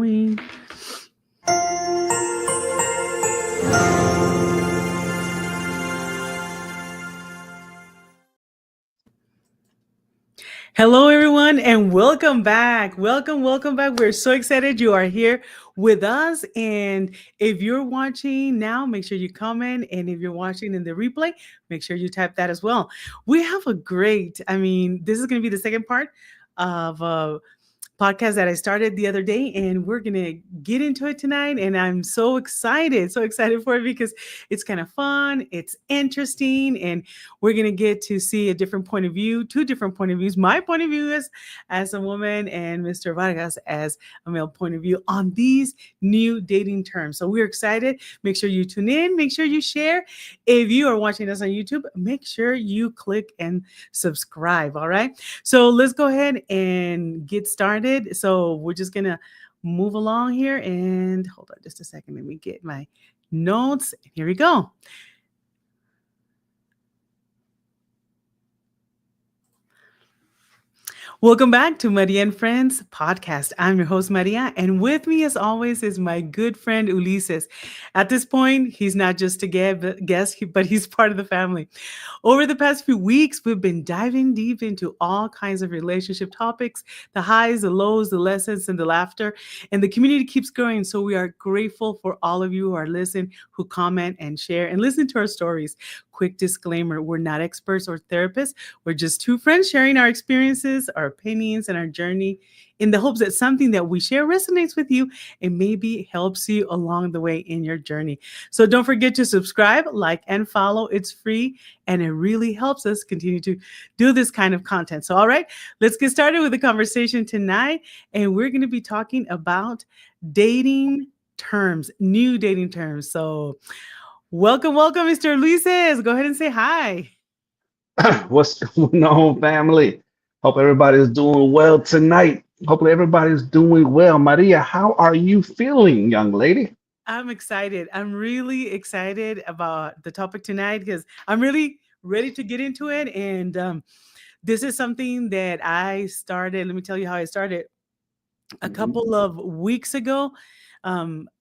going. Hello, everyone, and welcome back. Welcome back. We're so excited you are here with us. And if you're watching now, make sure you comment. And if you're watching in the replay, make sure you type that as well. We have this is going to be the second part of podcast that I started the other day, and we're gonna get into it tonight. And I'm so excited for it because it's kind of fun, it's interesting, and we're gonna get to see a different point of view, two different point of views. My point of view is as a woman, and Mr. Vargas as a male point of view on these new dating terms. So we're excited. Make sure you tune in, make sure you share. If you are watching us on YouTube, make sure you click and subscribe. All right. So let's go ahead and get started. So we're just going to move along here, and hold on just a second. Let me get my notes. Here we go. Welcome back to Maria and Friends podcast. I'm your host, Maria, and with me, as always, is my good friend, Ulises. At this point, he's not just a guest, but he's part of the family. Over the past few weeks, we've been diving deep into all kinds of relationship topics, the highs, the lows, the lessons, and the laughter, and the community keeps growing, so we are grateful for all of you who are listening, who comment and share, and listen to our stories. Quick disclaimer, we're not experts or therapists. We're just two friends sharing our experiences, our opinions, and our journey in the hopes that something that we share resonates with you and maybe helps you along the way in your journey. So don't forget to subscribe, like, and follow. It's free, and it really helps us continue to do this kind of content. So, all right, let's get started with the conversation tonight. And we're going to be talking about dating terms, new dating terms. So welcome, Mr. Luises. Go ahead and say hi. What's going on, family? Hope everybody's doing well tonight. Hopefully, everybody's doing well. Maria, how are you feeling, young lady? I'm excited. I'm really excited about the topic tonight because I'm really ready to get into it. And this is something that I started. Let me tell you how I started. A couple of weeks ago,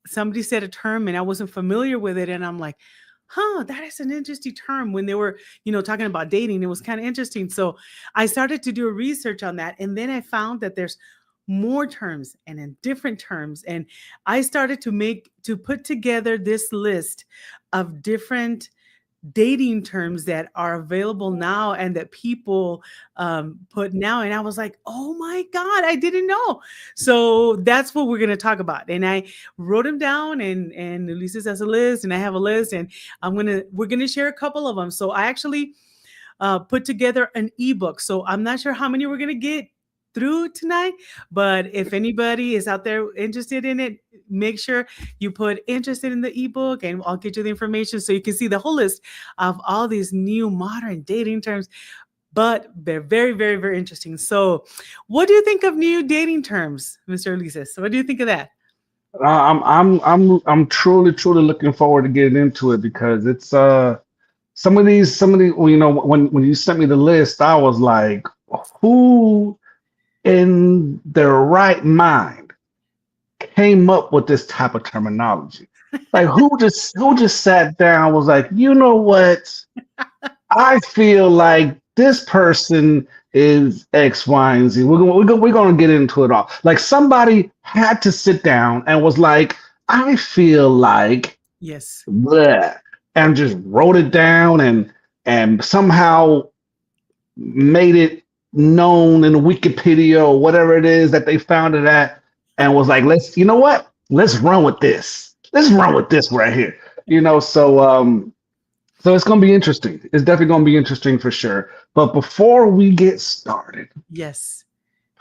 somebody said a term and I wasn't familiar with it. And I'm like, that is an interesting term. When they were, talking about dating, it was kind of interesting. So I started to do a research on that. And then I found that there's more terms and in different terms. And I started to put together this list of different dating terms that are available now and that people put now. And I was like, oh my God, I didn't know. So that's what we're going to talk about. And I wrote them down, and Ulises has a list, and I have a list, and we're going to share a couple of them. So I actually put together an ebook. So I'm not sure how many we're going to get through tonight, but if anybody is out there interested in it, make sure you put interested in the ebook, and I'll get you the information so you can see the whole list of all these new modern dating terms. But they're very, very, very interesting. So what do you think of new dating terms, Mr. Ulises? What do you think of that? I'm truly looking forward to getting into it because it's well, when you sent me the list, I was like, who in their right mind came up with this type of terminology? Like who just sat down, was like, you know what? I feel like this person is X, Y, and Z. We're going to get into it all. Like somebody had to sit down and was like, I feel like Yes. bleh, and just wrote it down and somehow made it known in Wikipedia or whatever it is that they found it at, and was like, you know what? Let's run with this. Let's run with this right here. So it's going to be interesting. It's definitely going to be interesting for sure. But before we get started, Yes.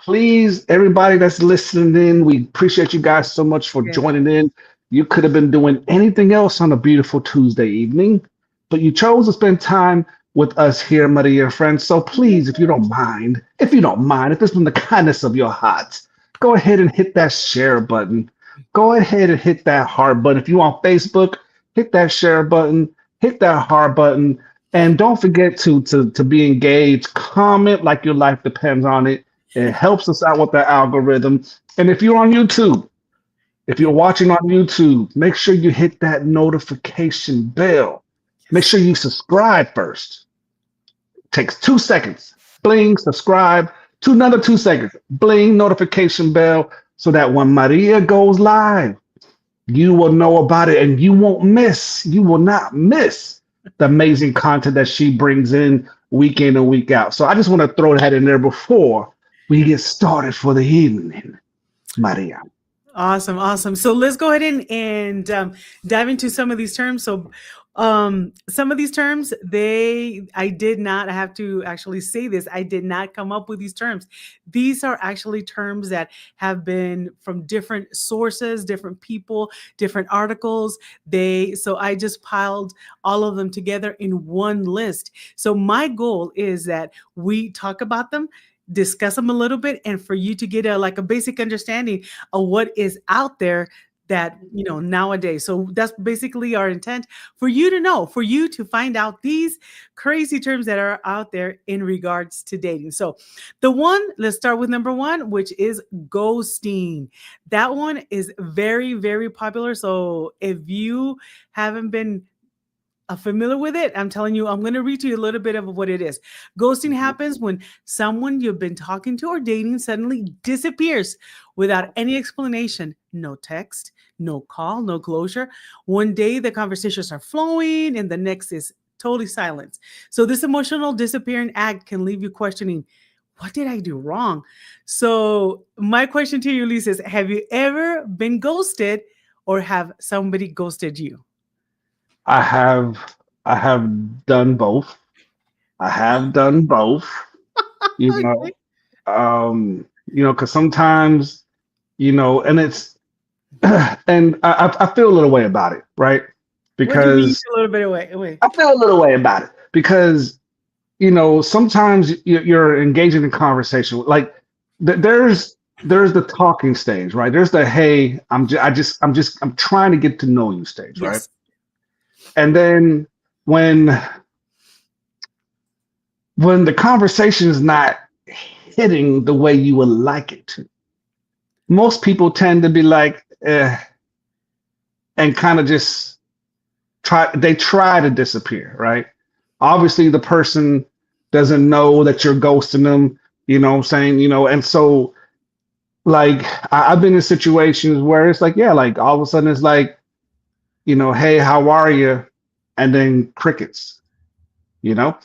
please, everybody that's listening in, we appreciate you guys so much for Yeah. joining in. You could have been doing anything else on a beautiful Tuesday evening, but you chose to spend time with us here, Maria and Friends. So please, if it's from the kindness of your heart, go ahead and hit that share button. Go ahead and hit that heart button. If you're on Facebook, hit that share button, hit that heart button, and don't forget to be engaged. Comment like your life depends on it. It helps us out with the algorithm. And if you're on YouTube, If Yeah. you're watching on YouTube, make sure you hit that notification bell. Make Yes. sure you subscribe first. Takes 2 seconds. Bling, subscribe. Another 2 seconds. Bling, notification bell. So that when Maria goes live, you will know about it and you will not miss the amazing content that she brings in and week out. So I just want to throw that in there before we get started for the evening, Maria. Awesome, awesome. So let's go ahead and dive into some of these terms. So, some of these terms, I did not. I have to actually say this. I did not come up with these terms. These are actually terms that have been from different sources, different people, different articles. So I just piled all of them together in one list. So my goal is that we talk about them, discuss them a little bit, and for you to get a basic understanding of what is out there that nowadays. So that's basically our intent, for you to know, for you to find out these crazy terms that are out there in regards to dating. So let's start with number one, which is ghosting. That one is very, very popular. So if you haven't been familiar with it, I'm telling you, I'm going to read to you a little bit of what it is. Ghosting happens when someone you've been talking to or dating suddenly disappears without any explanation. No text, no call, no closure. One day the conversations are flowing and the next is totally silence. So this emotional disappearing act can leave you questioning, what did I do wrong? So my question to you, Lisa, is, have you ever been ghosted, or have somebody ghosted you? I have I have done both. I have done both, you know. Okay. Because sometimes, and it's and I feel a little way about it, right? What do you mean Because a little bit away? Wait. I feel a little way about it because sometimes you're engaging in conversation. Like there's the talking stage, right? There's the hey, I'm trying to get to know you stage, right? Yes. And then when when the conversation is not hitting the way you would like it to, most people tend to be like, and kind of just try to disappear, right? Obviously, the person doesn't know that you're ghosting them, you know what I'm saying? And so, like, I've been in situations where it's like, yeah, like all of a sudden it's like, hey, how are you? And then crickets, you know?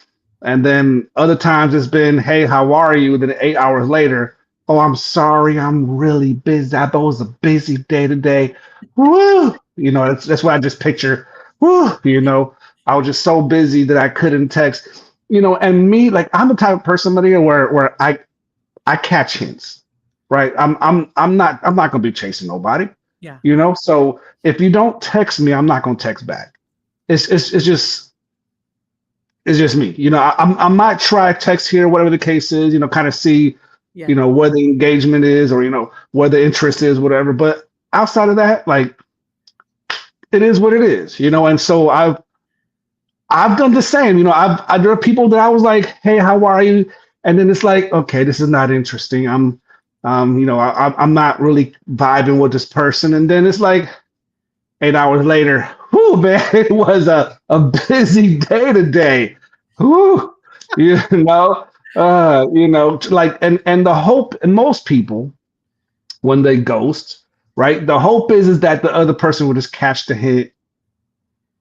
And then other times it's been, hey, how are you? Then 8 hours later, oh, I'm sorry, I'm really busy. I thought it was a busy day today. Woo! That's what I just picture. Woo! I was just so busy that I couldn't text. And me, like I'm the type of person, Maria, where I catch hints, right? I'm not gonna be chasing nobody, Yeah. So if you don't text me, I'm not gonna text back. It's just me. I might try text here, whatever the case is, kind of see, Yeah. where the engagement is or, where the interest is, whatever. But outside of that, like it is what it is, and so I've done the same. There are people that I was like, hey, how are you? And then it's like, okay, this is not interesting. I'm not really vibing with this person. And then it's like 8 hours later, whoo, man, it was a busy day today. Whoo, like, and the hope, and most people, when they ghost, right, the hope is that the other person will just catch the hint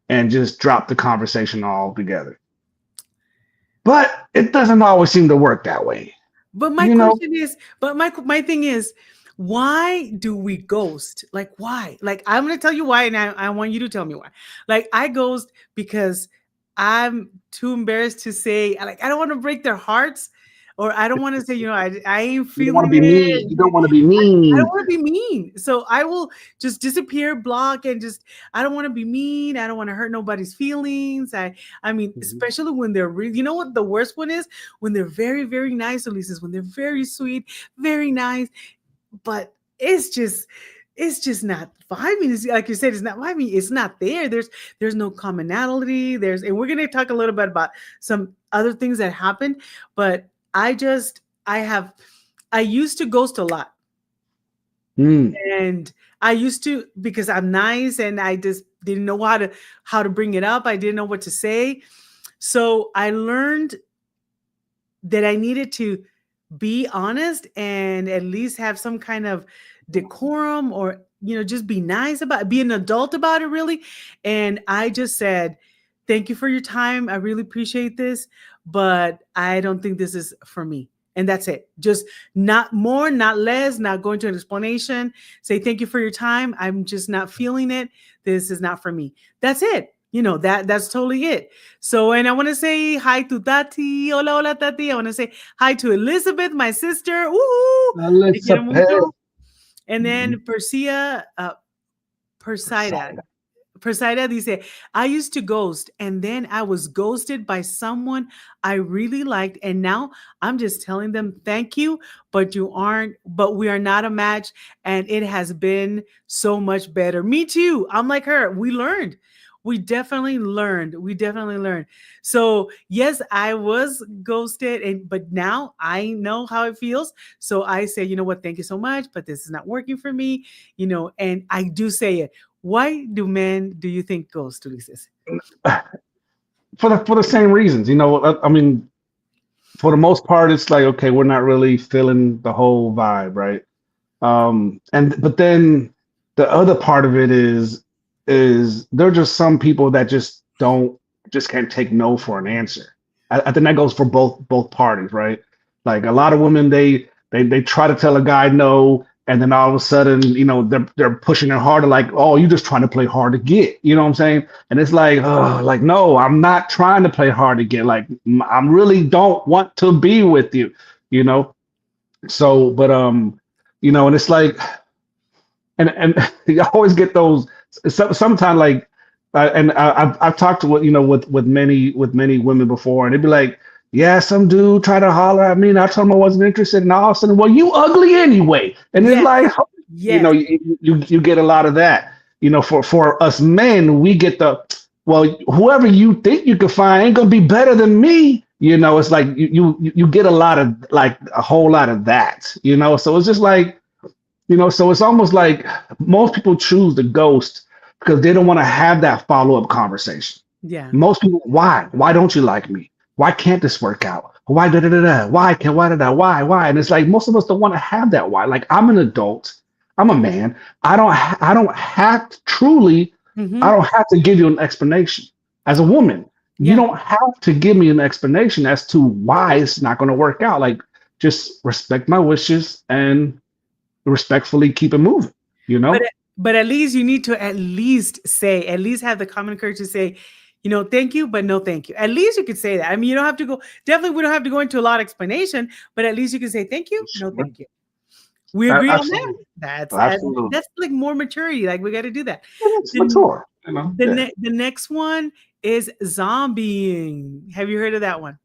and just drop the conversation altogether. But it doesn't always seem to work that way. But my You know, question is, but my thing is, why do we ghost? Like, why? Like, I'm gonna tell you why, and I want you to tell me why. Like, I ghost because I'm too embarrassed to say, like, I don't want to break their hearts, or I don't want to say, I ain't you don't want to feeling be it. mean. You don't want to be I don't mean. want to be mean. So I will just disappear, block, and just I don't want to be mean. I don't want to hurt nobody's feelings. I mean, Mhm. especially when they're really, you know what the worst one is? When they're very, very nice, Elises, when they're very sweet, very nice, but it's just not vibing. It's, like you said, it's not vibing. It's not there. There's no commonality. And we're gonna talk a little bit about some other things that happened, but I used to ghost a lot. Mm. And I used to, because I'm nice and I just didn't know how to bring it up. I didn't know what to say. So I learned that I needed to be honest and at least have some kind of decorum, or just be nice about it, be an adult about it, really. And I just said, thank you for your time, I really appreciate this, but I don't think this is for me. And that's it. Just not more, not less, not going to an explanation. Say thank you for your time, I'm just not feeling it, this is not for me. That's it. That's totally it. So, and I want to say hi to Tati. Hola, hola, Tati. I want to say hi to Elizabeth, my sister. Ooh, te quiero Elizabeth. mucho. And then Persia, Persaida. Excited. Persaida dice, I used to ghost and then I was ghosted by someone I really liked. And now I'm just telling them thank you, but we are not a match. And it has been so much better. Me too. I'm like her. We learned. We definitely learned. We definitely learned. So yes, I was ghosted, but now I know how it feels. So I say, you know what, thank you so much, but this is not working for me, and I do say it. Why do men, do you think, ghost, Ulises? For the same reasons, I mean, for the most part, it's like, okay, we're not really feeling the whole vibe, right? And but then the other part of it is there are just some people that just can't take no for an answer. I think that goes for both parties, right? Like a lot of women, they try to tell a guy no, and then all of a sudden, they're pushing it harder, like, oh, you're just trying to play hard to get, you know what I'm saying? And it's like, oh, like, no, I'm not trying to play hard to get. Like, I'm really don't want to be with you, you know. So, but and it's like, and you always get those. Sometimes, like, I've talked to with many women before, and they'd be like, yeah, some dude tried to holler at me, and I told him I wasn't interested, and all of a sudden, well, you ugly anyway, and it's Yes. like, Yes. you get a lot of that. For us men, we get well, whoever you think you can find ain't gonna be better than me. It's like you get a lot of, like, a whole lot of that. So it's just like, so it's almost like most people choose the ghost because they don't want to have that follow-up conversation. Yeah. Most people, why? Why don't you like me? Why can't this work out? Why da da da da? Why did I? Why? And it's like most of us don't want to have that why. Like, I'm an adult. I'm a man. I don't have to, truly. Mhm. I don't have to give you an explanation. As a woman, you Yeah. don't have to give me an explanation as to why it's not going to work out. Like, just respect my wishes and respectfully keep it moving. But at least you need to at least have the common courage to say, thank you, but no thank you. At least you could say that. I mean, you don't have to go, definitely we don't have to go into a lot of explanation, but at least you can say thank you, no thank you. We agree on that. Absolutely. That's like more maturity. Like, we got to do that. It's mature. The next one is zombieing. Have you heard of that one?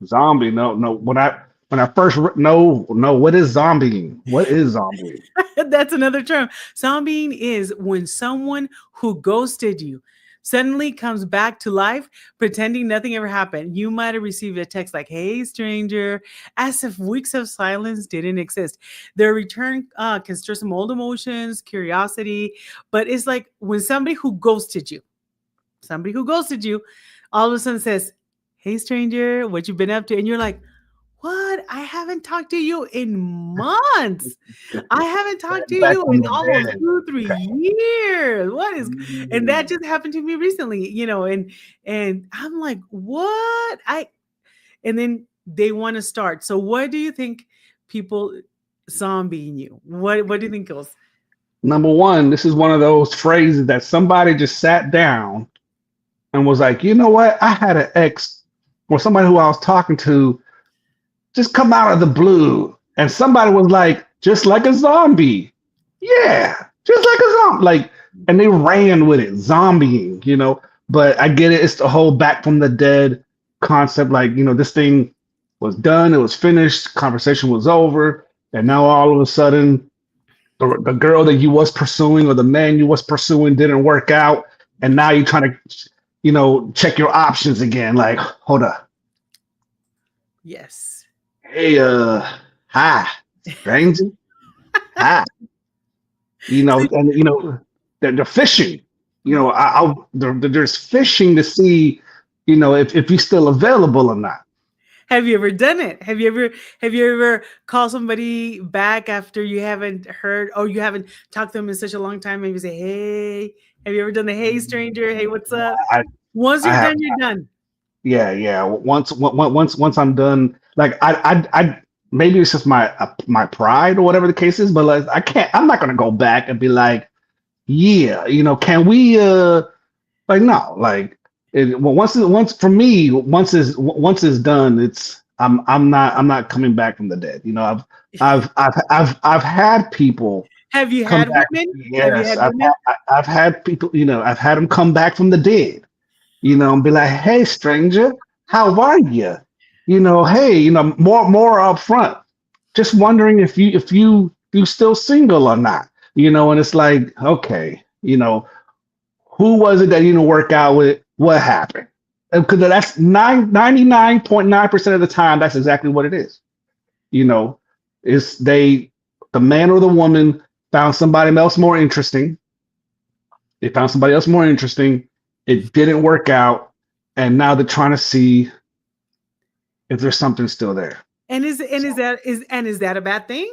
Zombie. No. When I first no, what is zombieing? What is zombie? That's another term. Zombieing is when someone who ghosted you suddenly comes back to life, pretending nothing ever happened. You might have received a text like, hey, stranger, as if weeks of silence didn't exist. Their return can stir some old emotions, curiosity, but it's like when somebody who ghosted you, all of a sudden says, hey, stranger, what you been up to? And you're like, what? I haven't talked to you in months. I haven't talked to you in almost 2-3 years. What is? And that just happened to me recently, and I'm like, what? And then they want to start. So what do you think people zombieing you? What do you think goes? Number one, this is one of those phrases that somebody just sat down and was like, you know what? I had an ex or somebody who I was talking to just come out of the blue, and somebody was like, just like a zombie. Yeah, just like a zombie. Like, and they ran with it, zombieing. But I get it. It's the whole back from the dead concept. Like, this thing was done, it was finished, conversation was over, and now all of a sudden, the girl that you was pursuing or the man you was pursuing didn't work out, and now you're trying to, check your options again. Like, hold up. Yes. Hey, hi, stranger. Hi. And they're fishing. There's fishing to see, if he's still available or not. Have you ever done it? Have you ever called somebody back after you haven't heard or you haven't talked to them in such a long time and you say, "Hey," have you ever done the "Hey stranger, hey, what's up?" I Once I you're have done, you're done. yeah. Once I'm done, like I maybe it's just my pride or whatever the case is, but like I'm not gonna go back and be like, yeah, can we like no, like once for me, once it's done, I'm not coming back from the dead. I've had people Have you come had back. women? Have you Yes, had women? I've had people, I've had them come back from the dead, and be like, "Hey, stranger, how are you? Hey, more upfront. Just wondering if you still single or not, And it's like, okay, who was it that you didn't work out with? What happened? Because that's 99.9% of the time, that's exactly what it is. You know, is the man or the woman found somebody else more interesting. They found somebody else more interesting. It didn't work out, and now they're trying to see if there's something still there. And is that a bad thing?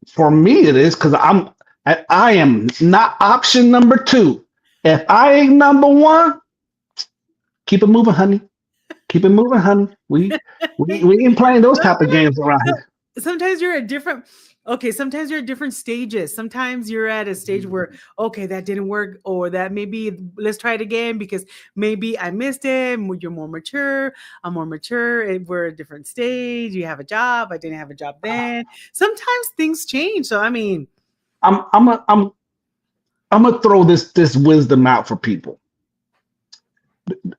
For me, it is because I am not option number two. If I ain't number one, keep it moving, honey. Keep it moving, honey. We ain't playing those type of games around here. Sometimes you're at different sometimes you're at different stages. Sometimes you're at a stage where, okay, that didn't work, or that maybe let's try it again because maybe I missed it. You're more mature, I'm more mature, and we're at a different stage. You have a job, I didn't have a job then. Sometimes things change. So I mean, I'm gonna throw this wisdom out for people.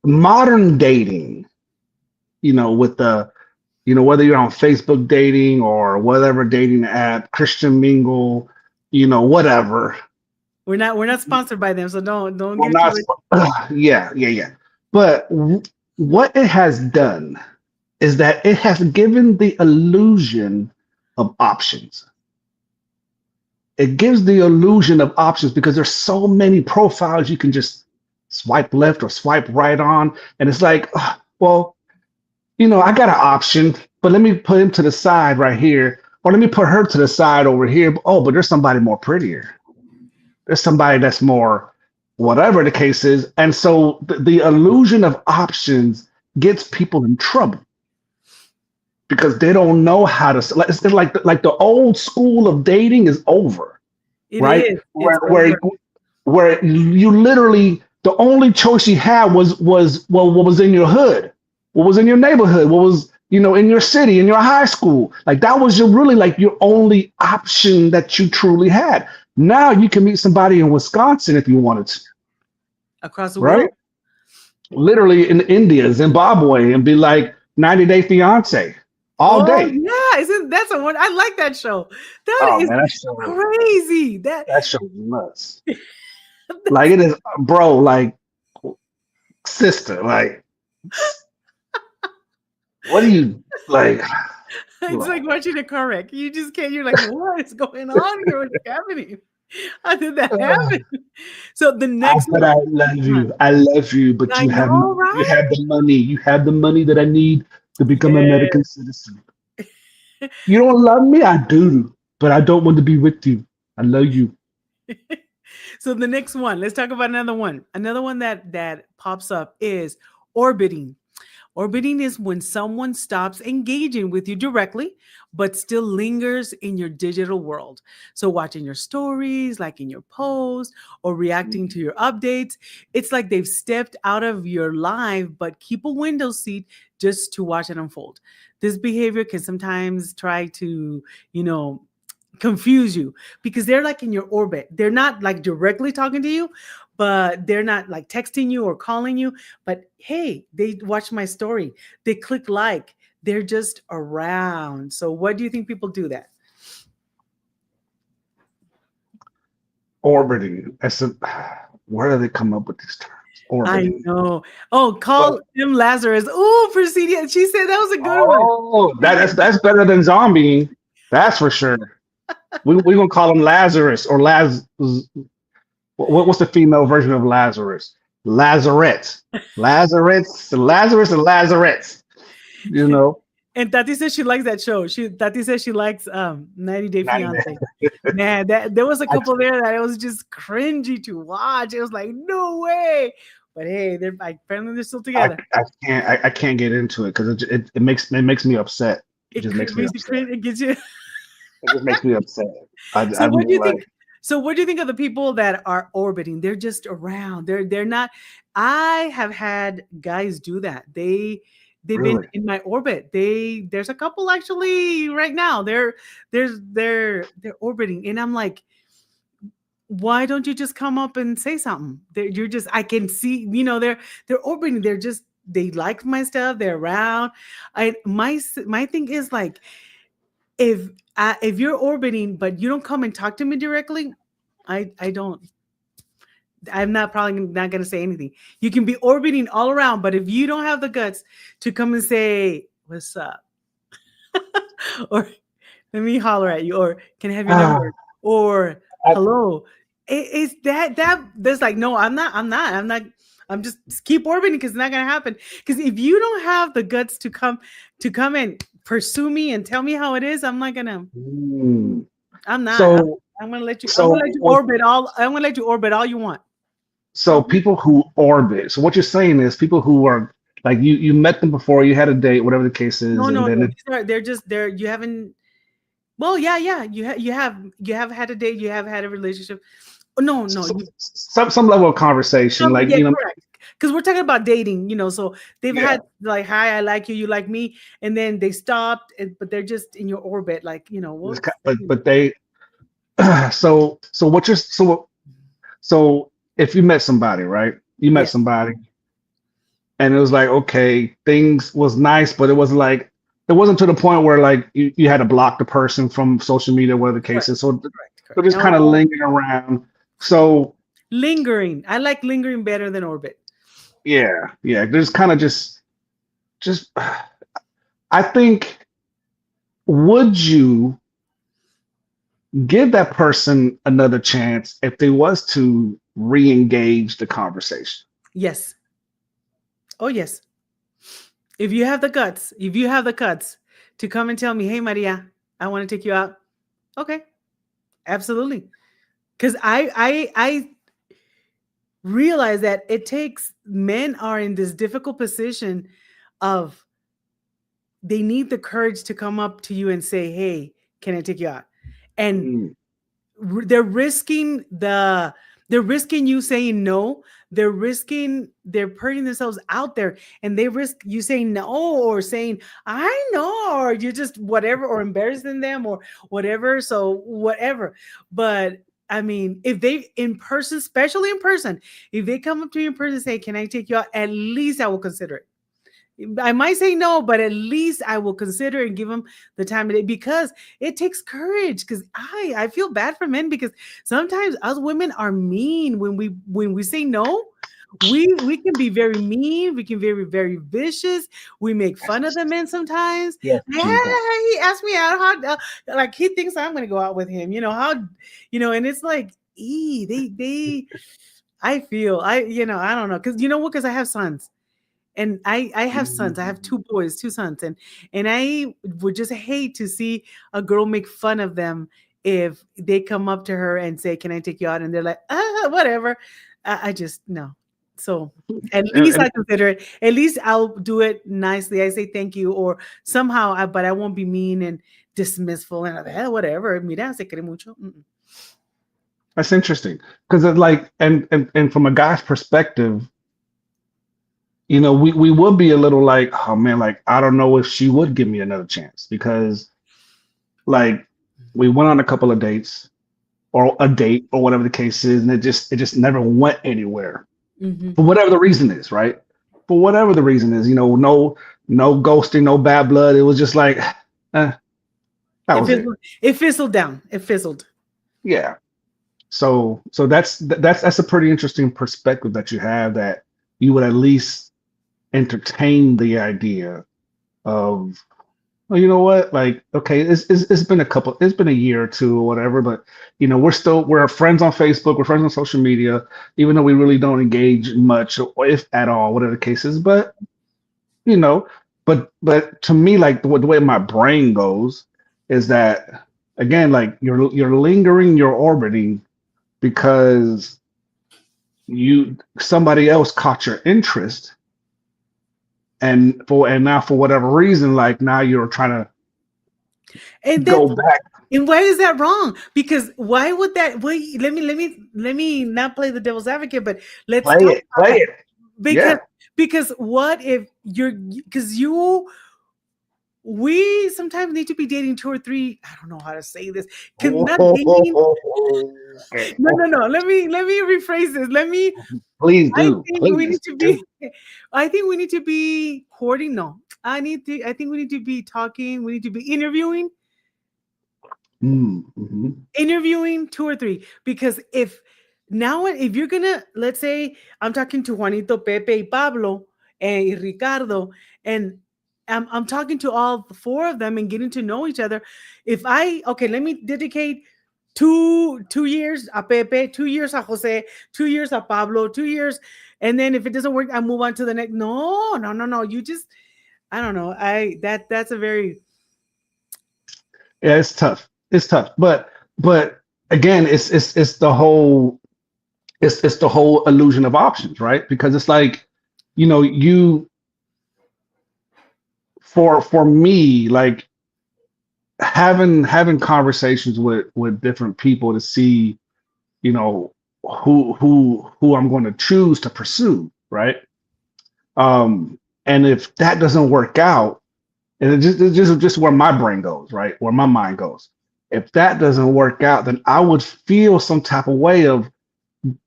Modern dating, with the whether you're on Facebook dating or whatever dating app, Christian Mingle, whatever. we're not sponsored by them, so don't Well, give not, too much. yeah. But what it has done is that it has given the illusion of options. It gives the illusion of options because there's so many profiles you can just swipe left or swipe right on, and it's like, well, I got an option, but let me put him to the side right here, or let me put her to the side over here. Oh, but there's somebody more prettier. There's somebody that's more whatever the case is. And so the illusion of options gets people in trouble because they don't know how to. It's like the old school of dating is over, It right? is. It's Where you literally the only choice you had was well, what was in your hood, what was in your neighborhood, what was in your city, in your high school. Like that was your only option that you truly had. Now you can meet somebody in Wisconsin if you wanted to, across the right? world. Literally in India, Zimbabwe, and be like 90 Day Fiance all Oh day. yeah, isn't that's a one? I like that show. That Oh is man, crazy. That that show is nuts. Like it is, bro. Like sister, like what do you like? it's like watching a car wreck. You just can't. You're like, what is going on here? What's happening? How did that happen? So the I next said one, I love you. I love you, but I you have know, you right? have the money. You have the money that I need to become a Yeah. American citizen. You don't love me? I do, but I don't want to be with you. I love you. So the next one, let's talk about another one. Another one that pops up is orbiting. Orbiting is when someone stops engaging with you directly, but still lingers in your digital world. So, watching your stories, liking your posts, or reacting to your updates. It's like they've stepped out of your life, but keep a window seat just to watch it unfold. This behavior can sometimes try to, you know, confuse you because they're like in your orbit. They're not like directly talking to you, but they're not like texting you or calling you. But hey, they watch my story, they click like, they're just around. So, what do you think people do that? Orbiting. Where do they come up with these terms? I Orbiting. know. Oh, But call him Lazarus. Oh, Presidia. She said that was a good one. oh, that's better than zombie. That's for sure. We gonna call him Lazarus or what's the female version of Lazarus? Lazarette. Lazarus and Lazarette. You know, And Tati says she likes that show. Tati says she likes 90 Day 90 Fiance. Man, that there was a I, couple there that it was just cringy to watch. It was like, no way. But hey, they're like apparently they're still together. I can't get into it because it makes me upset. It just makes me Makes you upset. cringe. It gets you. It just makes me upset. So I'm what do you think? like, So what do you think of the people that are orbiting? They're just around. They're not. I have had guys do that. They've been really? in my orbit. There's a couple actually right now. They're orbiting, and I'm like, why don't you just come up and say something? You're just I can see, they're orbiting. They like my stuff. They're around. My thing is like if if you're orbiting but you don't come and talk to me directly, I don't. I'm not probably not going to say anything. You can be orbiting all around, but if you don't have the guts to come and say what's up, or let me holler at you, or can I have your ah, number, or I, hello, it's that there's like no, I'm not. I'm just keep orbiting because it's not going to happen. Because if you don't have the guts to come and pursue me and tell me how it is, I'm not gonna. mm, I'm not. so I'm gonna let you. I'm gonna so let you what? orbit all. I'm gonna let you orbit all you want. So Mhm. people who orbit. So what you're saying is people who are like you met them before, you had a date, whatever the case is, No, and no, then no. They're just they're. You haven't. Well, yeah, yeah. You have had a date. You have had a relationship. Oh, no, no. You some level of conversation, like yeah, correct. Because we're talking about dating. So they've yeah. had like, hi, I like you, you like me, and then they stopped, but they're just in your orbit. Like, It's what? but they so what you're so if you met somebody, right? You met Yes, somebody and it was like, okay, things was nice, but it wasn't to the point where like you had to block the person from social media, whatever the case correct, is. So correct, they're correct. just kind of No, lingering around. So lingering. I like lingering better than orbit. yeah, there's kind of just I think would you give that person another chance if they was to re-engage the conversation? Yes. Oh, yes. If you have the guts to come and tell me, hey, Maria, I want to take you out. Okay, absolutely. Because I realize that it takes men are in this difficult position of they need the courage to come up to you and say, hey, can I take you out? And Mm, they're risking you saying no. They're putting themselves out there, and they risk you saying no, or saying I know, or you just whatever, or embarrassing them or whatever. So whatever. But I mean, if they in person, especially in person, if they come up to you in person and say, can I take you out, at least I will consider it. I might say no, but at least I will consider and give them the time of day, because it takes courage. Because I feel bad for men, because sometimes us women are mean when we say no. We can be very mean. We can be very very vicious. We make fun of the men sometimes. yes, Hey, you can. he asked me out. How like he thinks I'm going to go out with him. How and it's like, they. I feel I don't know, because you know what? Because I have sons, and I have sons. I have Mm. two boys, two sons, and I would just hate to see a girl make fun of them if they come up to her and say, "Can I take you out?" And they're like, whatever. I just no. So at least And I consider it. At least I'll do it nicely. I say thank you, or somehow, but I won't be mean and dismissful and whatever. Mira, se quiere mucho. Mm-mm. that's interesting because like and from a guy's perspective, we would be a little like, oh man, like I don't know if she would give me another chance because like we went on a couple of dates or a date or whatever the case is, and it just never went anywhere Mhm. for whatever the reason is, right? For whatever the reason is, no ghosting, no bad blood. It was just like, eh, that It was it. fizzled. It fizzled down. It fizzled. Yeah. So that's a pretty interesting perspective that you have that you would at least entertain the idea of well, you know what? Like, okay, it's been it's been a year or two or whatever, but we're friends on Facebook, we're friends on social media, even though we really don't engage much, or if at all, whatever the case is. But you know, but to me, like the way my brain goes is that again, like you're lingering, you're orbiting because somebody else caught your interest, and now for whatever reason, like now you're trying to And that's go back. and why is that wrong? Because why would that? Wait, let me not play the devil's advocate, but let's Play talk it, about play that. it. Because Yeah. because what if you're because you we sometimes need to be dating two or three. I don't know how to say this. Cause not dating. Okay. No. Let me rephrase this. Please I do. think we need Please to do. be. I think we need to be courting. No, I think we need to be talking. We need to be Mm-hmm. interviewing two or three. Because if you're gonna, let's say I'm talking to Juanito, Pepe, y Pablo, and Ricardo, and I'm talking to all four of them and getting to know each other. If I okay, let me dedicate 2 years a Pepe, 2 years a Jose, 2 years a Pablo, 2 years, and then if it doesn't work, I move on to the next. No. You just I don't know. That's a very Yeah, it's tough. It's tough. But again, it's the whole it's the whole illusion of options, right? Because it's like, you for me, like having conversations with different people to see, you know, who I'm going to choose to pursue, right? And if that doesn't work out, and it's just where my brain goes, right? Where my mind goes. If that doesn't work out, then I would feel some type of way of,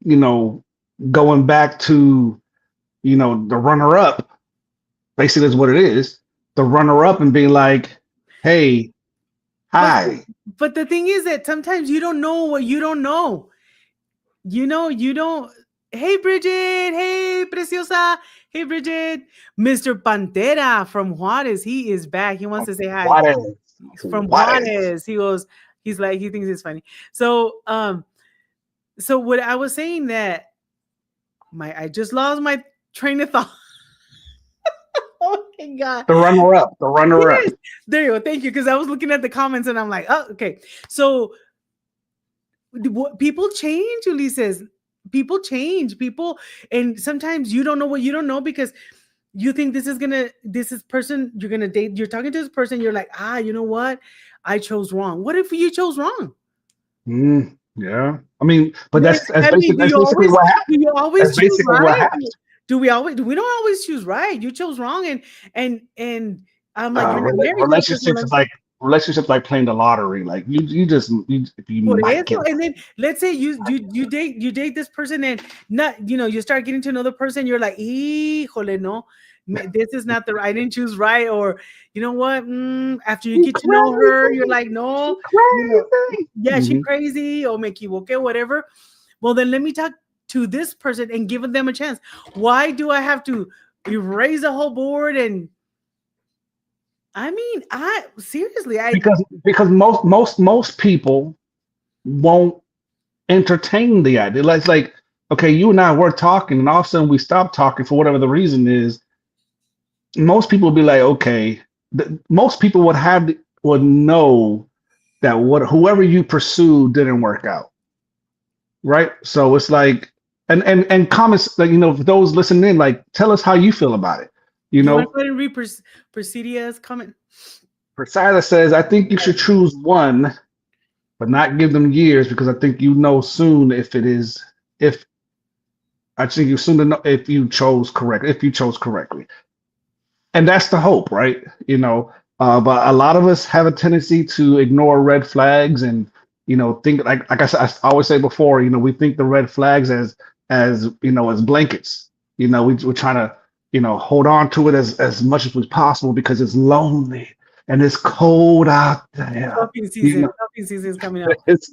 you know, going back to, the runner up. Basically, is what it is. The runner up and being like, hey, but hi. but the thing is that sometimes you don't know what you don't know. You don't. Hey, Bridget. Hey, Preciosa. Hey, Bridget. Mr. Pantera from Juarez. He is back. He wants to say hi. What is? He's from What is? Juarez. He's like, he thinks it's funny. So what I was saying that I just lost my train of thought. Oh my God. The runner up. The runner up. Yes. There you go. Thank you. Because I was looking at the comments and I'm like, oh, okay. So people change, Ulises. People change. People, and sometimes you don't know what you don't know because you think this is person you're gonna date. You're talking to this person. You're like, you know what? I chose wrong. What if you chose wrong? Yeah. I mean, but I mean, that's basically what happened. do you That's always choose basically what right? happened. We don't always choose right. You chose wrong, and I'm like, you're not married yet because you're Relationships like, is like playing the lottery. Like you por might eso. get. And then let's say you date this person and not you start getting to know the person. You're like, híjole, no, this is not I didn't choose right. Or you know what? After you You get to know her, you're crazy. like, You no, crazy. yeah, she Hmm. crazy or me equivoqué, whatever. Well, then let me talk to this person and give them a chance. Why do I have to erase the whole board? And I mean, I seriously, Because most people won't entertain the idea. Like, it's like, okay, you and I were talking, and all of a sudden we stopped talking for whatever the reason is. Most people would be like, okay, most people would know that whoever you pursue didn't work out, right? So it's like, and comments, like, for those listening in, like, tell us how you feel about it. You you want to know, go ahead and read Presidia's comment? Priscilla says, I think you should choose one, but not give them years because I think you know soon if I think you soon to know if you chose correctly. And that's the hope, right? But a lot of us have a tendency to ignore red flags and think like I said, I always say before, we think the red flags as blankets. We're trying to hold on to it as much as possible because it's lonely and it's cold out there. You know, Cuffing season is coming up. it's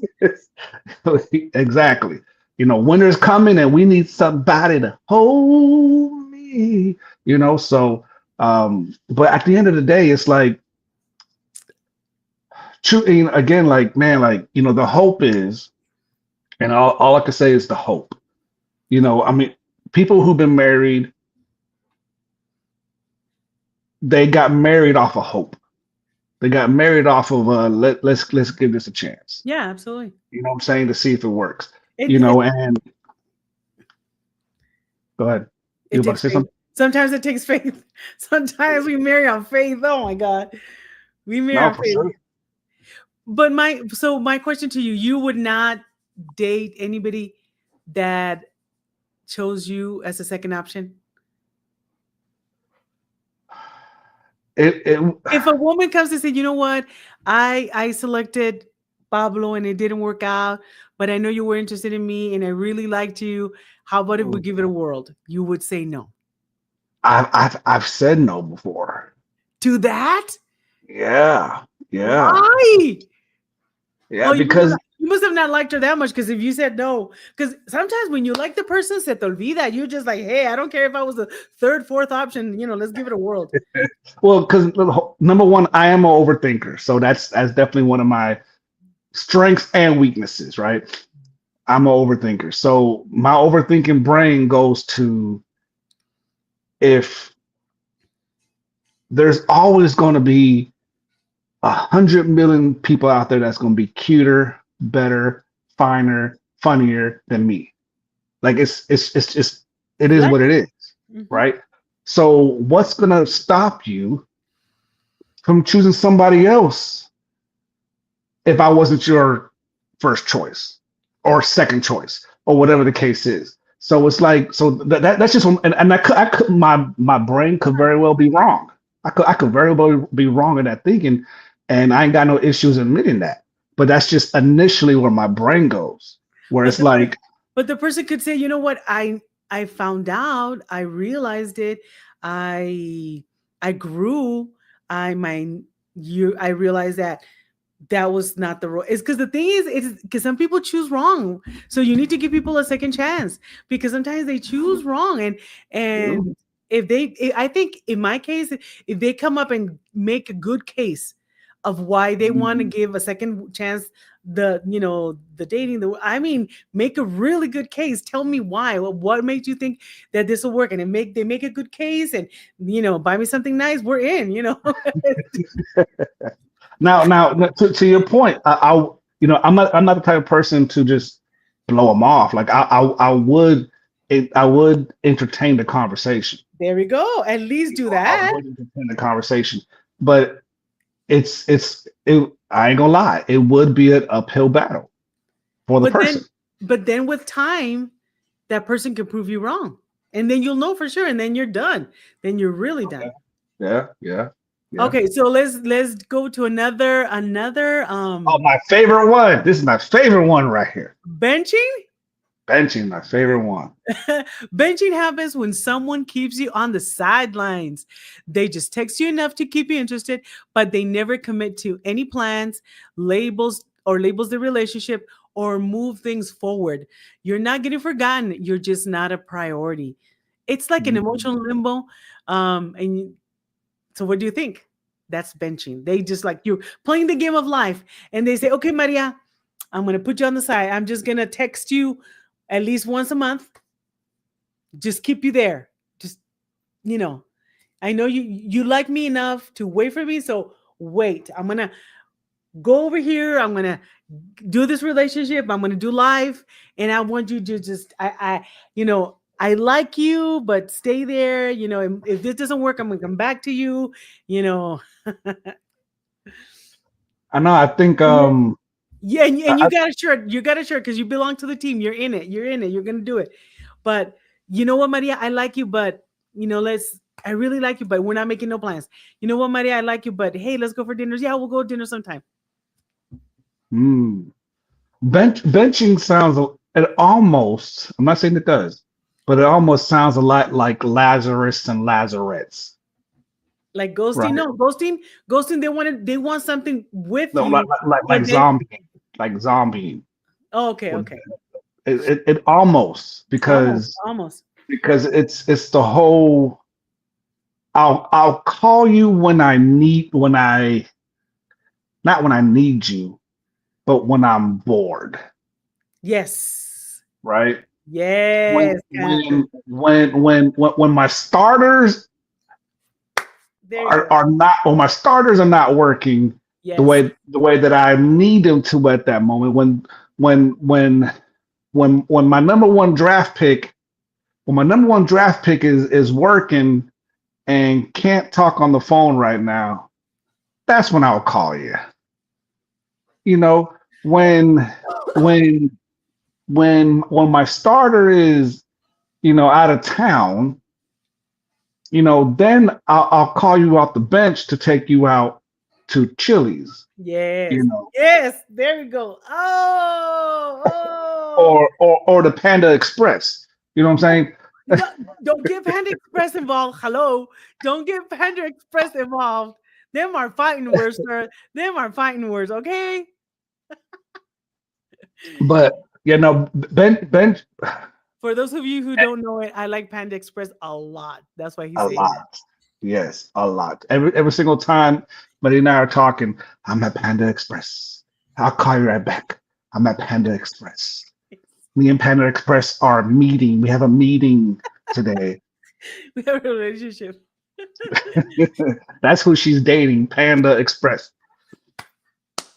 exactly. Winter's coming and we need somebody to hold me. So but at the end of the day, it's like shooting again, like man, like the hope is, and all I can say is the hope. I mean, people who've been married, they got married off of hope. They got married off of let's give this a chance. Yeah, absolutely. You know what I'm saying? To see if it works. It And go ahead. You it about to takes say faith. something? Sometimes it takes faith. Sometimes we marry on faith. Oh my God. We marry No, on for faith. sure. But my question to you, you would not date anybody that chose you as a second option? It If a woman comes and say, you know what, I selected Pablo and it didn't work out, but I know you were interested in me and I really liked you. How about if we give it a whirl? You would say no I've said no before. to that? Yeah, yeah, Why? yeah. Oh, Because you must have not liked her that much because if you said no, because sometimes when you like the person, se te olvida. You're just like, hey, I don't care if I was the third, fourth option. Let's give it a whirl. well, because number one, I am an overthinker, so that's definitely one of my strengths and weaknesses. Right? I'm an overthinker, so my overthinking brain goes to if there's always going to be 100 million people out there that's going to be cuter, better, finer, funnier than me. Like it's just it is Right? what it is, Mhm. right? So what's going to stop you from choosing somebody else if I wasn't your first choice or second choice or whatever the case is? So it's like that's just and I could my brain could very well be wrong. I could very well be wrong in that thinking, and I ain't got no issues admitting that. But that's just initially where my brain goes, where But it's the per- like, but the person could say, you know what, I found out, I realized it, I I grew, I realized that that was not the role. It's because the thing is, it's because some people choose wrong. So you need to give people a second chance because sometimes they choose wrong. And I think in my case, if they come up and make a good case of why they want to give a second chance, the dating, make a really good case. Tell me why. What made you think that this will work? And they make a good case, and buy me something nice. We're in. now to your point, I'm not the type of person to just blow them off. Like I would entertain the conversation. There we go. At least do I that. would entertain the conversation, but I ain't gonna lie, it would be an uphill battle for the But then, person. with time, that person can prove you wrong, and then you'll know for sure, and then you're done. Then you're really Okay. done. Yeah, yeah, yeah. Okay, so let's go to another Oh, my favorite one. This is my favorite one right here. benching. Benching, my favorite one. Benching happens when someone keeps you on the sidelines. They just text you enough to keep you interested, but they never commit to any plans, labels the relationship, or move things forward. You're not getting forgotten. You're just not a priority. It's like an Mhm. emotional limbo. So what do you think? That's benching. They just like you're playing the game of life, and they say, "Okay, Maria, I'm gonna put you on the side. I'm just gonna text you at least once a month. Just keep you there. Just you know, I know you like me enough to wait for me, so wait. I'm gonna go over here. I'm gonna do this relationship. I'm gonna do live, and I want you to just I like you, but stay there. If this doesn't work, I'm gonna come back to you. You know, I know. I think. yeah, and I, you got a shirt. You got a shirt because you belong to the team. You're in it. You're in it. You're gonna do it. But you know what, Maria? I like you, but let's. I really like you, but we're not making no plans. You know what, Maria? I like you, but hey, let's go for dinners. Yeah, we'll go dinner sometime. mm, benching sounds. It almost. I'm not saying it does, but it almost sounds a lot like Lazarus and Lazarettes, Like ghosting, right? no ghosting. They want something with No, like you, like like, but like then zombie, like zombie. oh, okay, okay, It almost almost, because almost. it's the whole. I'll call you when I need when I not when I need you, but when I'm bored, Yes. right? When Yes, Cancer. when my starters There you go. are not, or my starters are not working Yes. the way that I need them to at that moment. When when when my number one draft pick, when my number one draft pick is working and can't talk on the phone right now, that's when I'll call you. You know, when when my starter is, out of town, then I'll call you off the bench to take you out to Chili's, you Yes. know, Yes. There we go. Oh, oh. or the Panda Express. You know what I'm saying? No, don't get Panda Express involved. Hello. Don't get Panda Express involved. Them are fighting words, sir. Them are fighting words, okay? But Ben For those of you who don't know it, I like Panda Express a lot. That's why he's a saying lot. Yes, a lot. Every single time Buddy and I are talking, I'm at Panda Express. I'll call you right back. I'm at Panda Express. that. Me and Panda Express are meeting. We have a meeting today. We have a relationship. That's who she's dating, Panda Express.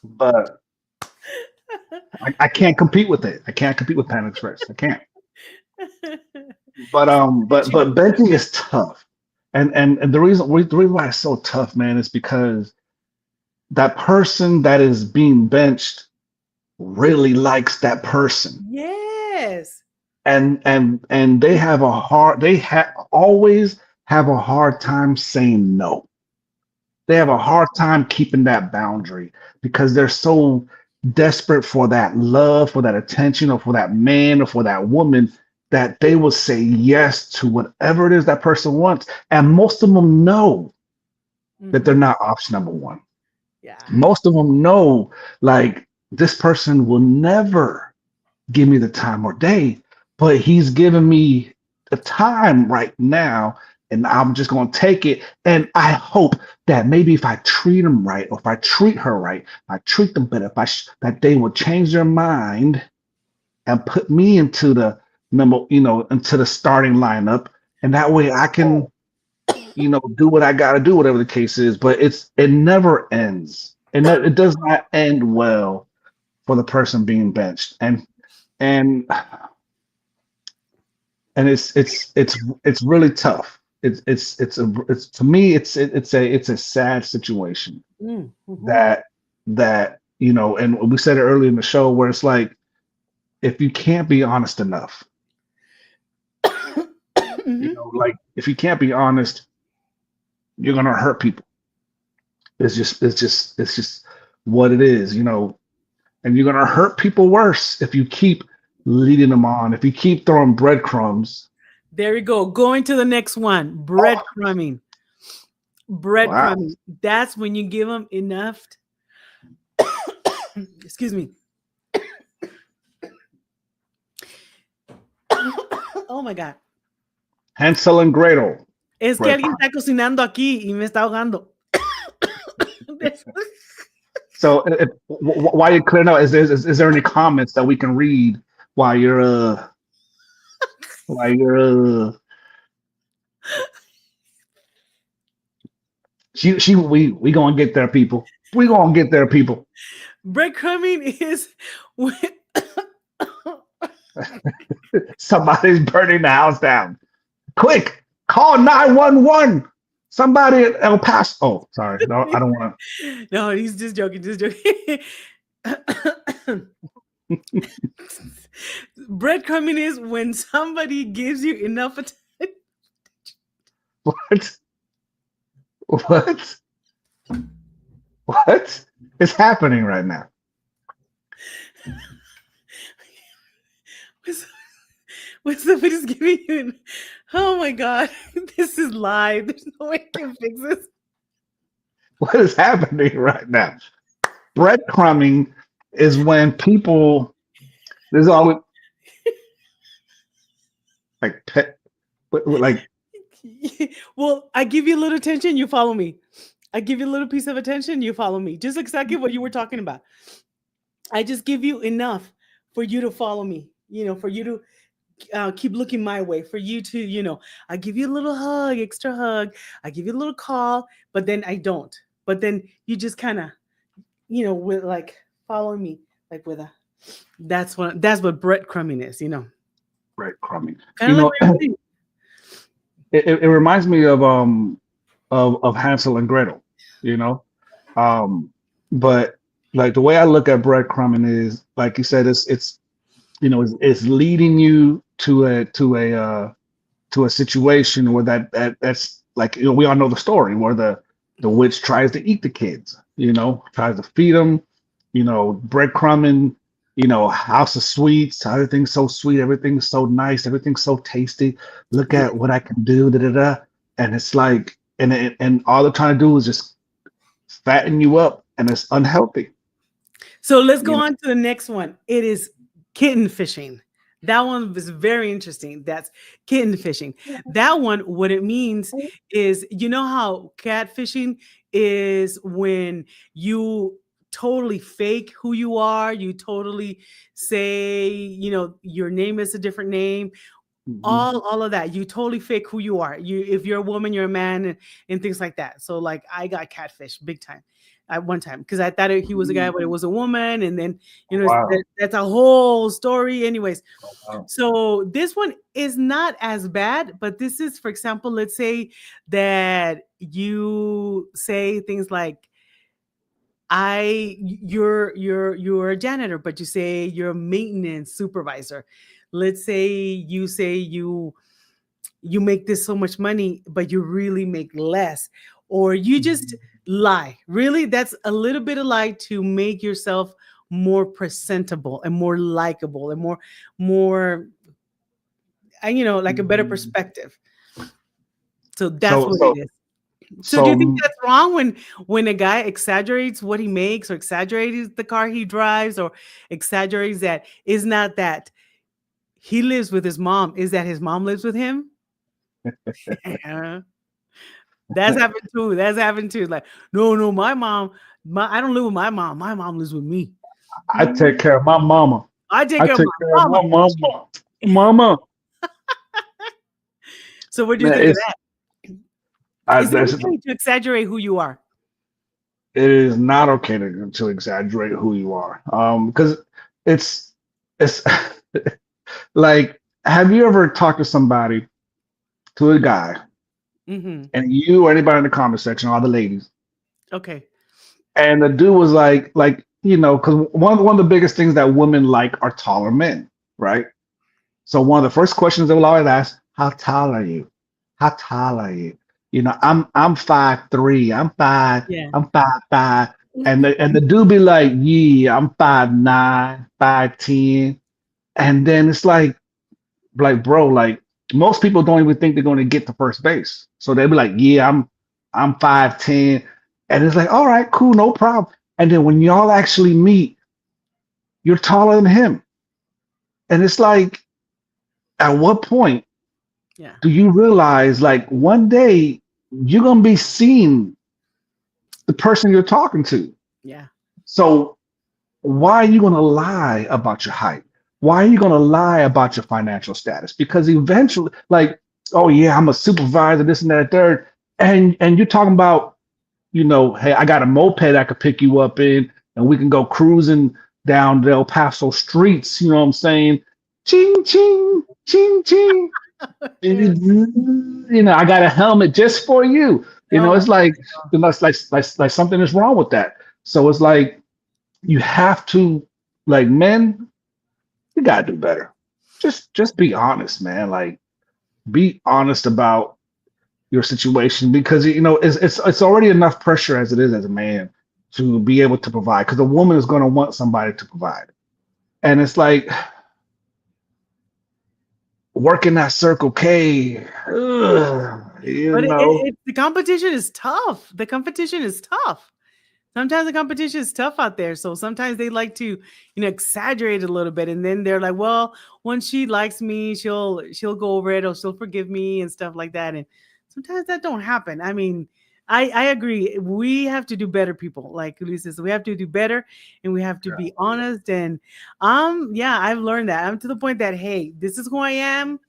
But I can't compete with it. I can't compete with Panda Express. I can't. But benching is tough. And the reason why it's so tough, man, is because that person that is being benched really likes that person. Yes. And always have a hard time saying no. They have a hard time keeping that boundary because they're so desperate for that love, for that attention, or for that man, or for that woman, that they will say yes to whatever it is that person wants. And most of them know that they're Mhm. not option number one. Yeah. Most of them know, like, this person will never give me the time or day, but he's giving me the time right now, and I'm just going to take it. And I hope that maybe if I treat him right, or if I treat her right, if I treat them better, that they will change their mind and put me into the into the starting lineup, and that way I can, do what I got to do, whatever the case is. But it never ends, and it does not end well for the person being benched, and it's really tough. It's to me it's a sad situation Mhm. that and we said it earlier in the show, where it's like, if you can't be honest enough, Mhm. like, if you can't be honest, you're gonna hurt people. It's just what it is, and you're gonna hurt people worse if you keep leading them on, if you keep throwing breadcrumbs. There we go. Going to the next one. Oh, Breadcrumbing. wow. Breadcrumbing. That's when you give them enough. Excuse me. Oh my God. Hansel and Gretel. Es que alguien Breadcrumb. está cocinando aquí y me está ahogando. So, while you're clearing out, is there any comments that we can read while you're while you're we gonna get there, people. We gonna get there, people. Breadcrumbing is when Somebody's burning the house down. Quick, call 911. Somebody at El Paso. Oh, sorry. No, I don't want no, he's just joking, just joking. Breadcrumbing is when somebody gives you enough attention. to. What? What is happening right now? When somebody's giving you, oh my God, this is live. There's no way I can fix this. What is happening right now? Breadcrumbing is when people, there's always like pet, like Well, I give you a little attention, you follow me. I give you a little piece of attention, you follow me. Just exactly what you were talking about. I just give you enough for you to follow me, for you to keep looking my way, for you to, I give you a little hug, extra hug. I give you a little call, but then I don't. But then you just kind of, with like following me, like with a, that's what breadcrumbing is, Breadcrumbing. kind You of like know, what you're saying. it reminds me of Hansel and Gretel, you know. Um, but like the way I look at breadcrumbing is like you said, it's it's leading you to a situation where that's like we all know the story where the witch tries to eat the kids, tries to feed them, breadcrumbing, house of sweets, everything's so sweet, everything's so nice, everything's so tasty. Look Yeah. at what I can do, da da da. And it's like, and all they're trying to do is just fatten you up, and it's unhealthy. So let's go You know, on to the next one. It is kitten fishing. That one was very interesting. That's kitten fishing. That one, what it means is, how catfishing is when you totally fake who you are. You totally say, your name is a different name, mhm. all of that. You totally fake who you are. If you're a woman, you're a man, and things like that. So like I got catfish big time at one time because I thought he was a guy, but it was a woman. And then Wow. that's a whole story. Anyways, Wow. so this one is not as bad, but this is, for example, let's say that you say things like you're a janitor, but you say you're a maintenance supervisor. Let's say you make this so much money, but you really make less, or you just lie. Really, that's a little bit of lie to make yourself more presentable and more likable and more, like a better perspective. So that's So what it is. So do you think so that's wrong when a guy exaggerates what he makes or exaggerates the car he drives or exaggerates that is not that he lives with his mom, is that his mom lives with him? That's happened too. That's happened too. Like, no, no, my mom, I don't live with my mom. My mom lives with me. I take Mm, care of my mama. I take I care of take care my of mama. my mama. Mama. So what do you Man, think of that? Is it that's, okay to exaggerate who you are? it is not okay to exaggerate who you are. Because it's like, have you ever talked to somebody, to a guy, Hmm. and you or anybody in the comment section, all the ladies, Okay. and the dude was like, because one of the biggest things that women like are taller men, right? So one of the first questions they will always ask, "How tall are you? How tall are you?" I'm 5'3", Yeah. I'm 5'5", and the dude be like, "Yeah, I'm 5'9", 5'10", and then it's like bro, like most people don't even think they're going to get to first base, so they'll be like, "Yeah, I'm 5'10", and it's like, "All right, cool, no problem." And then when y'all actually meet, you're taller than him, and it's like, at what point Yeah. do you realize like one day you're gonna be seeing the person you're talking to? Yeah. So why are you gonna lie about your height? Why are you gonna lie about your financial status? Because eventually, like, oh yeah, I'm a supervisor, this and that, third, and you're talking about, hey, I got a moped I could pick you up in, and we can go cruising down the El Paso streets. You know what I'm saying? Ching ching ching ching. Yeah. I got a helmet just for you. Oh It's my like, like something is wrong with that. So it's like you have to, like, men, you gotta do better. Just be honest, man. Like, be honest about your situation, because it's already enough pressure as it is as a man to be able to provide, because a woman is going to want somebody to provide, and it's like working that Circle K. Ugh, But the competition is tough. The competition is tough. Sometimes the competition is tough out there. So sometimes they like to, exaggerate a little bit. And then they're like, well, once she likes me, she'll go over it or she'll forgive me and stuff like that. And sometimes that don't happen. I mean, I agree. We have to do better, people. Like Luis says, we have to do better, and we have to Yeah. be honest. And yeah, I've learned that. I'm to the point that hey, this is who I am.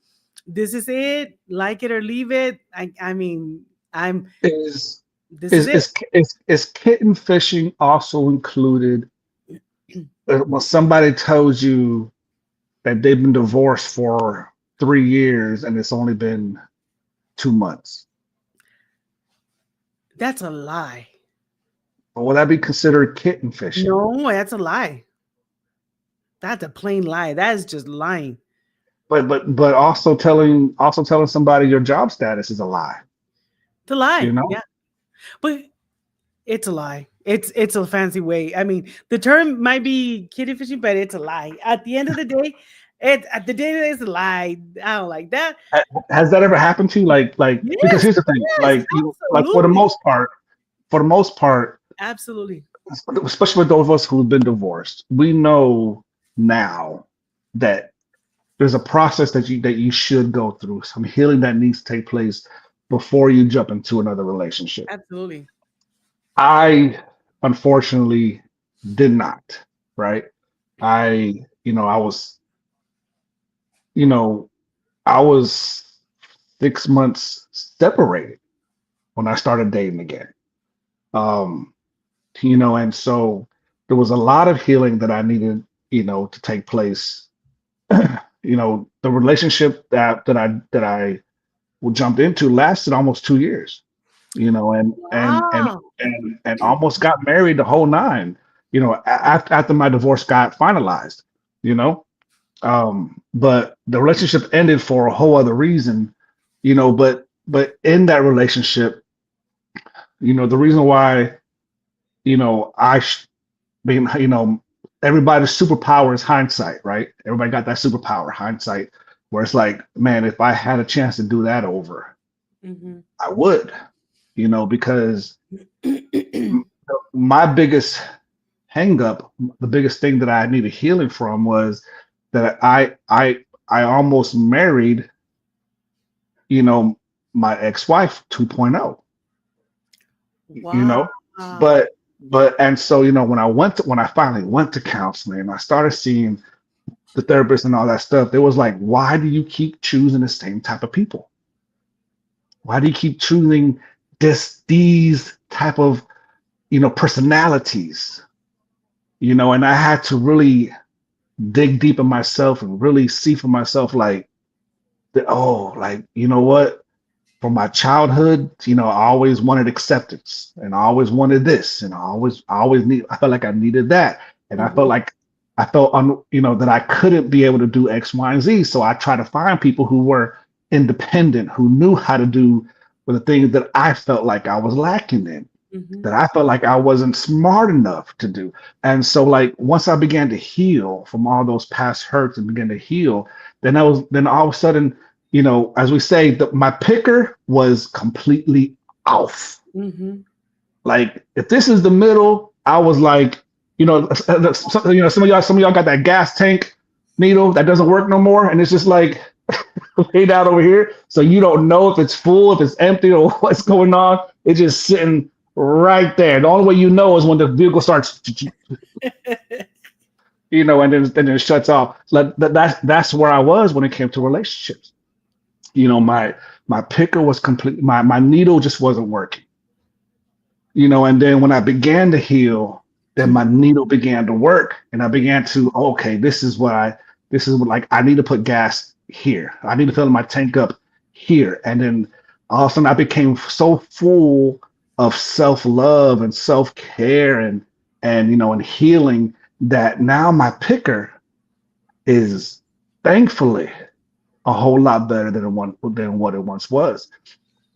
This is it. Like it or leave it. I mean, I'm. Is This is it. is kitten fishing also included when somebody tells you that they've been divorced for 3 years and it's only been 2 months? That's a lie. Or will that be considered kitten fishing? No, that's a lie. That's a plain lie. That is just lying. But also telling somebody your job status is a lie. It's a lie. You know, Yeah, but it's a lie. It's a fancy way. I mean, the term might be kitty fishing, but it's a lie. At the end of the day, it's a lie. I don't like that. has that ever happened to you? Like because Yes, here's the thing, yes, like like absolutely, for the most part, absolutely. especially with those of us who've been divorced, we know now that there's a process that you should go through, some healing that needs to take place before you jump into another relationship. Absolutely. I unfortunately did not, right? I, I was, you know, I was 6 months separated when I started dating again. Um, and so there was a lot of healing that I needed, to take place. The relationship that I jumped into lasted almost 2 years, Wow. and almost got married the whole nine, after my divorce got finalized, you know. But the relationship ended for a whole other reason, but in that relationship, the reason why, I being, everybody's superpower is hindsight, right? Everybody got that superpower, hindsight, where it's like, man, if I had a chance to do that over, Hmm. I would, because my biggest hang up, the biggest thing that I needed healing from was that I almost married, you know, my ex-wife 2.0, you Wow. know, but and so, when I finally went to counseling and I started seeing the therapist and all that stuff, it was like, why do you keep choosing the same type of people? Why do you keep choosing these type of, personalities? And I had to really dig deep in myself and really see for myself, like, like, you know what? From my childhood, I always wanted acceptance and I always wanted this and I felt like I needed that. And I felt Hmm. like that I couldn't be able to do X, Y, and Z. So I tried to find people who were independent, who knew how to do the things that I felt like I was lacking in, Hmm. that I felt like I wasn't smart enough to do. And so, like, once I began to heal from all those past hurts and began to heal, then all of a sudden, as we say, my picker was completely off. Hmm. Like, if this is the middle, I was like, some of y'all got that gas tank needle that doesn't work no more, and it's just like laid out over here, so you don't know if it's full, if it's empty, or what's going on. It's just sitting right there. The only way you know is when the vehicle starts, and then it shuts off. Like that's where I was when it came to relationships. My picker was complete. My needle just wasn't working. And then when I began to heal, then my needle began to work, and I began to, okay, this is what, like, I need to put gas here. I need to fill my tank up here. And then all of a sudden I became so full of self-love and self-care and healing, that now my picker is thankfully a whole lot better than what it once was.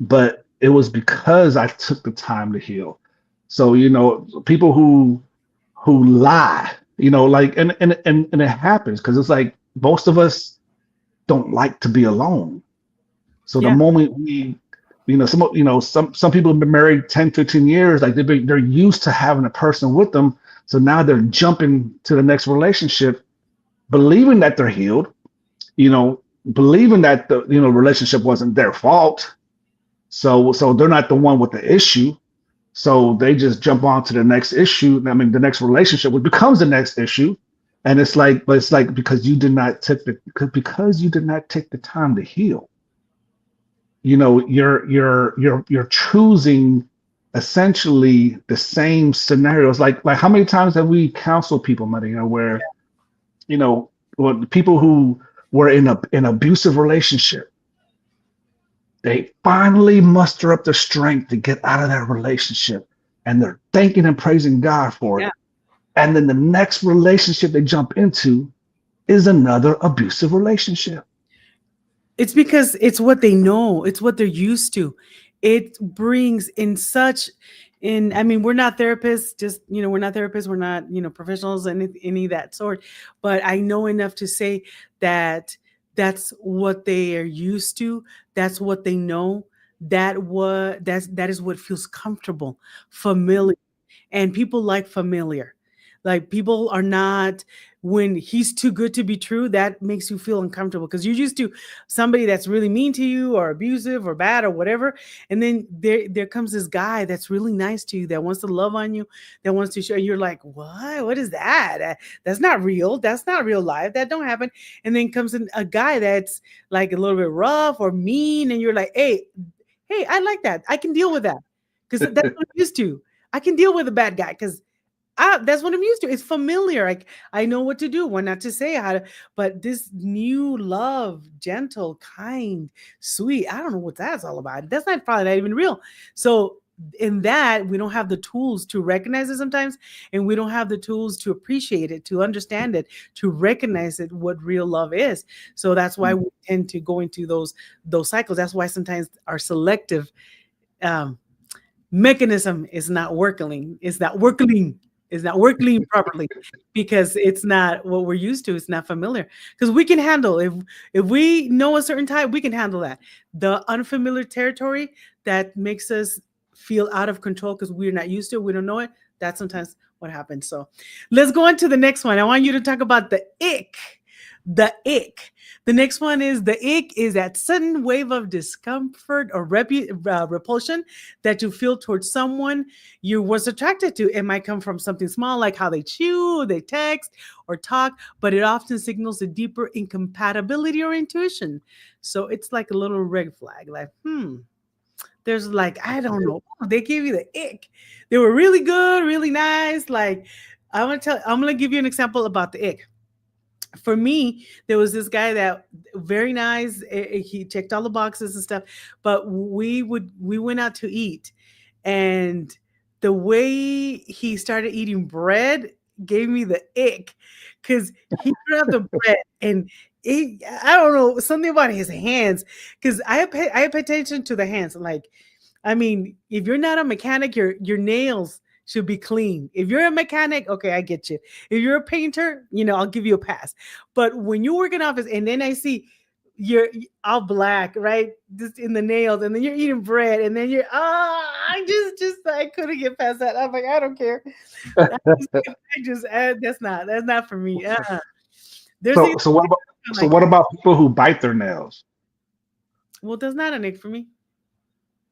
But it was because I took the time to heal. So, people who lie, like, and it happens because it's like most of us don't like to be alone. So the Yeah. moment we, some people have been married 10, 15 years, like they're used to having a person with them. So now they're jumping to the next relationship, believing that they're healed, you know, believing that the relationship wasn't their fault. So they're not the one with the issue. So they just jump on to the next issue. I mean, the next relationship, which becomes the next issue. And but it's like because you did not take because you did not take the time to heal. You're choosing essentially the same scenarios. Like how many times have we counseled people, Maria, where well, the people who were in an abusive relationship, they finally muster up the strength to get out of that relationship, and they're thanking and praising God for Yeah. it. And then the next relationship they jump into is another abusive relationship. It's because it's what they know. It's what they're used to. It brings in such in I mean, we're not therapists, just we're not therapists, we're not, professionals any of that sort. But I know enough to say that that's what they are used to. That's what they know. That is what feels comfortable, familiar, and people like familiar. Like people are not when he's too good to be true, that makes you feel uncomfortable because you're used to somebody that's really mean to you or abusive or bad or whatever. And then there comes this guy that's really nice to you that wants to love on you, that wants to show you're like, what is that? That's not real. That's not real life. That don't happen. And then comes in a guy that's like a little bit rough or mean, and you're like, hey, I like that. I can deal with that because that's what I'm used to. I can deal with a bad guy because that's what I'm used to. It's familiar. Like I know what to do, what not to say, how to. But this new love, gentle, kind, sweet. I don't know what that's all about. That's not probably not even real. So in that, we don't have the tools to recognize it sometimes, and we don't have the tools to appreciate it, to understand it, to recognize it, what real love is. So that's why we tend to go into those cycles. That's why sometimes our selective um, mechanism is not working. It's not working. It's not working properly because it's not what we're used to. It's not familiar because we can handle if we know a certain type, we can handle that. The unfamiliar territory that makes us feel out of control because we're not used to it, we don't know it. That's sometimes what happens. So let's go on to the next one. I want you to talk about the ick. The ick. The next one is the ick is that sudden wave of discomfort or repulsion that you feel towards someone you was attracted to. It might come from something small like how they chew, they text, or talk, but it often signals a deeper incompatibility or intuition. So it's like a little red flag, like, there's like, I don't know, they give you the ick. They were really good, really nice. Like, I'm gonna give you an example about the ick. For me, there was this guy that very nice. He checked all the boxes and stuff, but we went out to eat, and the way he started eating bread gave me the ick because he grabbed the bread and I don't know something about his hands because I pay attention to the hands. Like, I mean, if you're not a mechanic, your nails should be clean. If you're a mechanic, okay, I get you. If you're a painter, I'll give you a pass. But when you work in office and then I see you're all black, right? Just in the nails, and then you're eating bread, and then I couldn't get past that. I'm like, I don't care. That's not for me. There's So what about people who bite their nails? well, that's not an ick for me.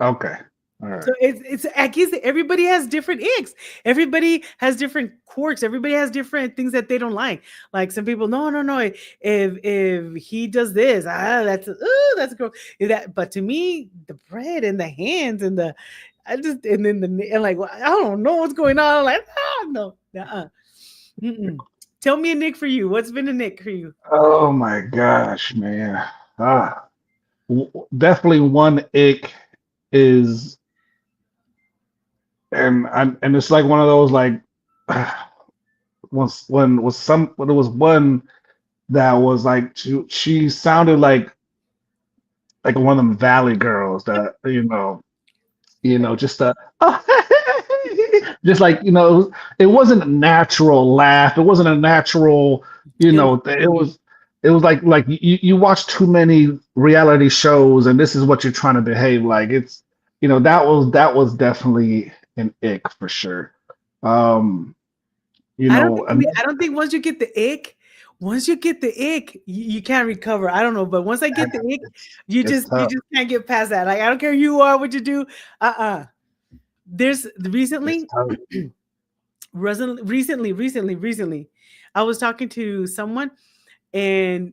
Okay. All right. So it's I guess everybody has different icks. Everybody has different quirks. Everybody has different things that they don't like. Like some people, no. If he does this, that's gross. But to me, the bread and the hands and the I just and then the and like I don't know what's going on. I'm like, no. Mm-mm. Tell me a nick for you. What's been a nick for you? Oh my gosh, man. Ah, definitely one ick is, and it's like one of those like when there was one that was like she sounded like one of them valley girls that just just like it wasn't a natural laugh, it wasn't a natural it was like you watch too many reality shows and this is what you're trying to behave like. It's that was definitely an ick for sure. um I and don't think once you get the ick, once you get the ick, you can't recover. I don't know, but once I get the ick, It's you tough. just can't get past that. Like I don't care who you are, what you do. There's It's recently, tough. recently, I was talking to someone, and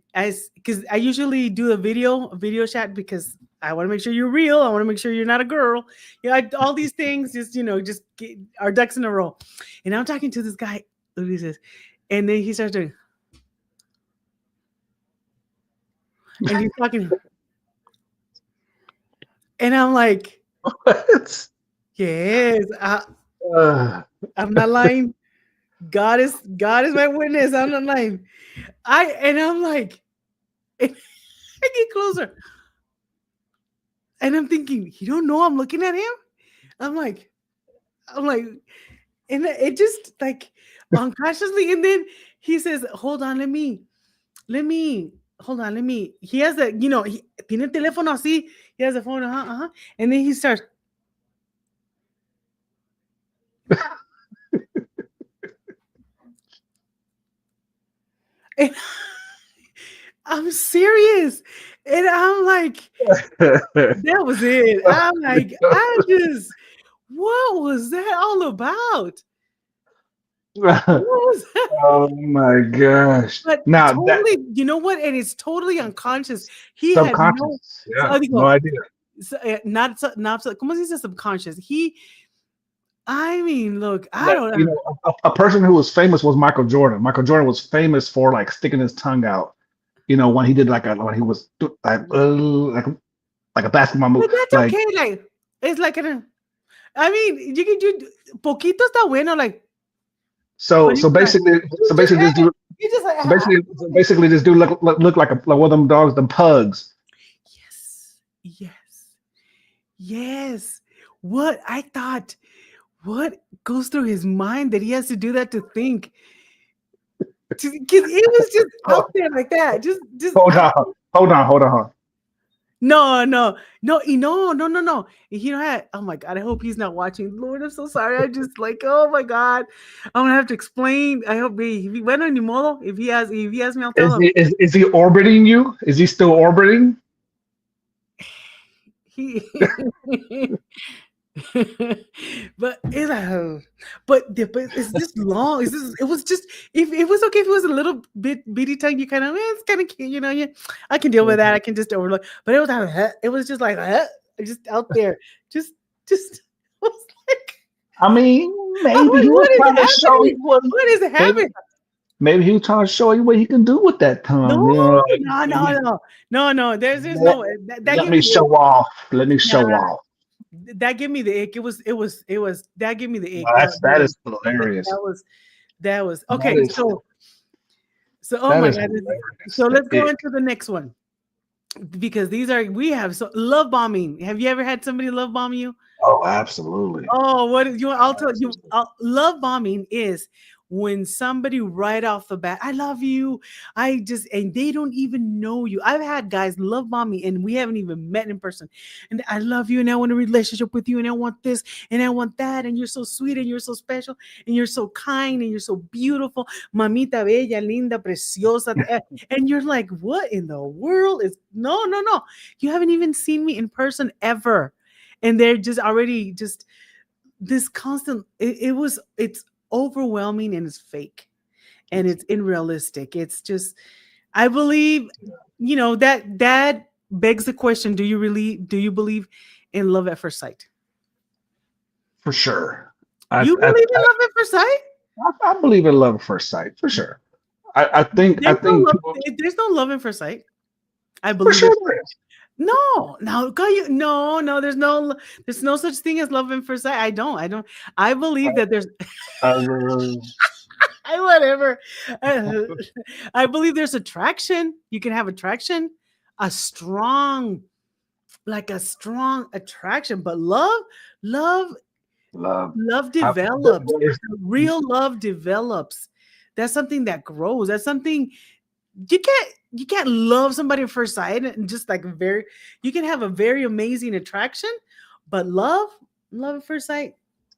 because I usually do a video chat because I want to make sure you're real. I want to make sure you're not a girl. All these things, just just get our ducks in a row. And I'm talking to this guy, Ulises, and then he starts doing, and he's talking, and I'm like, What? yes, Uh, I'm not lying. God is my witness. I'm not lying. I'm like, and I get closer, and I'm thinking, you don't know I'm looking at him. I'm like, I'm like, and it just like unconsciously, and then he says, "Hold on, let me, hold on, let me." He has a, he tiene el teléfono así. He has a phone, and then he starts. And I'm serious, and I'm like, that was it. I'm like, what was that all about? What was that? oh my gosh. But Now that totally, you know what? And it's totally unconscious. He had no, subconscious, yeah, no idea. not ¿cómo se dice subconscious? I mean, look, I Like, don't know. a person who was famous was Michael Jordan. Michael Jordan was famous for like sticking his tongue out. When he did when he was like a basketball move. But that's Like okay. Like, it's like I mean, you can do poquito está bueno. Like, so but so it's like, basically you just, you just like, so basically this dude look like one of them dogs, them pugs. yes, yes, yes. What I thought, what goes through his mind that he has to do that to think? Because it was just Oh, out there like that. Just hold on, hold on. no, no, no, no. He don't have. Oh my God! I hope he's not watching. Lord, I'm so sorry. I just like. Oh my God, I'm gonna have to explain. I hope he bueno ni modo. If he has me, I'll tell Is him. he is he orbiting you? Is he still orbiting? He. But it's like, but it's just long. It was just, if it was okay if it was a little bit bitty tongue, you kind of, it's kind of cute, yeah. I can deal with that. I can just overlook. But it was just like just out there, just I was like, I mean, oh, maybe he was what is trying to show happening? you what What is maybe happening? maybe he was trying to show you what he can do with that No, tongue. no. There's Let, no that let gave me me the show off. Let me show nah, off. that gave me the ick. It was that gave me the ick. Well, that is hilarious. That was That okay. is So oh that my is God. hilarious. So let's go It, into the next one, because we have so love bombing. Have you ever had somebody love bomb you? oh, absolutely. Oh, what is you? I'll tell you. Love bombing is when somebody right off the bat, I love you. And they don't even know you. I've had guys love bomb me, and we haven't even met in person. And I love you, and I want a relationship with you, and I want this, and I want that, and you're so sweet, and you're so special, and you're so kind, and you're so beautiful, mamita bella, linda, preciosa. And you're like, what in the world is? No, no, no. You haven't even seen me in person ever, and they're just already just this constant it's overwhelming, and it's fake, and it's unrealistic. It's just, I believe, that begs the question, do you believe in love at first sight? For sure. I, You I believe in love at first sight? I believe in love at first sight for sure. I There's no think love, people there's no love at first sight. I for believe sure it. there is. No, God, no, there's no such thing as love at first sight. I don't. I believe that there's Uh, I whatever. Uh, I believe there's attraction. You can have attraction, a strong, like a strong attraction, but love, love. love I, develops. there's, Real love develops. That's something that grows. That's something you can't love somebody at first sight and just like you can have a very amazing attraction, but love at first sight,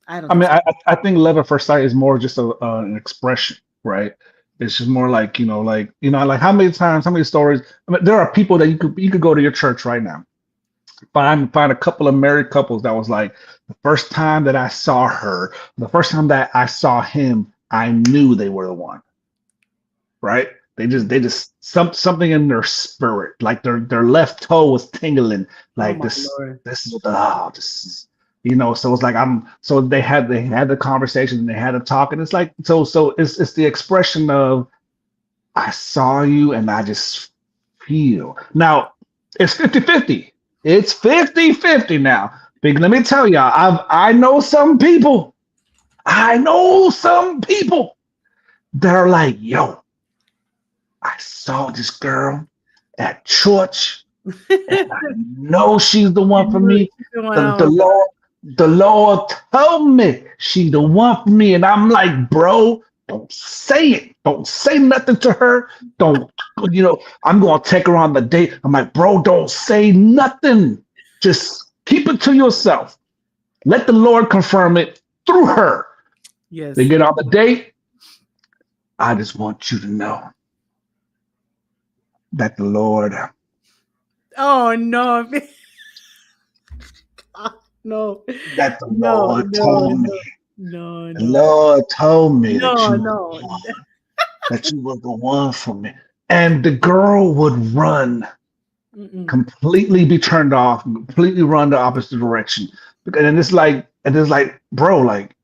I don't I think mean, so. I think love at first sight is more just an expression, right? It's just more like, like how many times, how many stories. I mean, there are people that you could go to your church right now, find a couple of married couples that was like, the first time that I saw her, the first time that I saw him, I knew they were the one, right? They just something in their spirit, like their left toe was tingling, Oh like my Lord. this is this is so it's like so they had the conversation and they had a talk, and it's like so it's the expression of, I saw you and I just feel. Now, it's 50-50. It's 50-50 now. But let me tell y'all, I know some people. I know some people that are like, yo, I saw this girl at church and I know she's the You one for know me. she's the one. The, Oh the my God. Lord told me she the one for me. And I'm like, bro, don't say it. Don't say nothing to her. Don't, I'm gonna take her on the date. I'm like, bro, don't say nothing. Just keep it to yourself. Let the Lord confirm it through her. They Yes. get on the date. I just want you to know that the Lord Oh no. No. that the No, Lord no, told me. no, no, The no, Lord told me that no, you were no. the one, that you were the one for me. And the girl would run, Mm-mm. completely be turned off, completely run the opposite direction. And it's like, bro, like,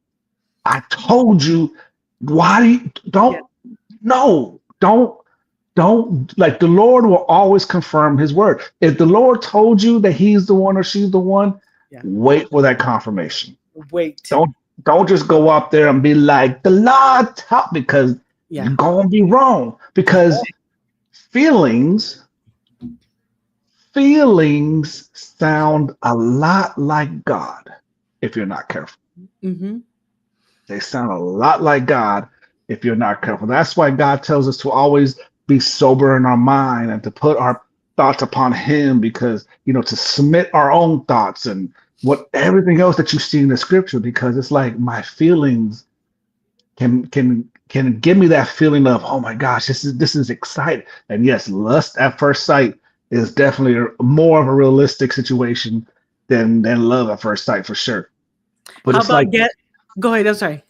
I told you, why do you Yeah, no, don't, like, the Lord will always confirm his word. If the Lord told you that he's the one or she's the one, yeah. wait for that confirmation. Wait. Don't just go up there and be like, the Lord taught, because Yeah. you're gonna be wrong. Because feelings feelings sound a lot like God if you're not careful. Mm-hmm. They sound a lot like God if you're not careful. That's why God tells us to always be sober in our mind and to put our thoughts upon Him, because, to submit our own thoughts and what everything else that you see in the scripture, because it's like my feelings can give me that feeling of, oh my gosh, this is exciting. And yes, lust at first sight is definitely more of a realistic situation than love at first sight, for sure. But How it's about like, get? Go ahead. I'm sorry.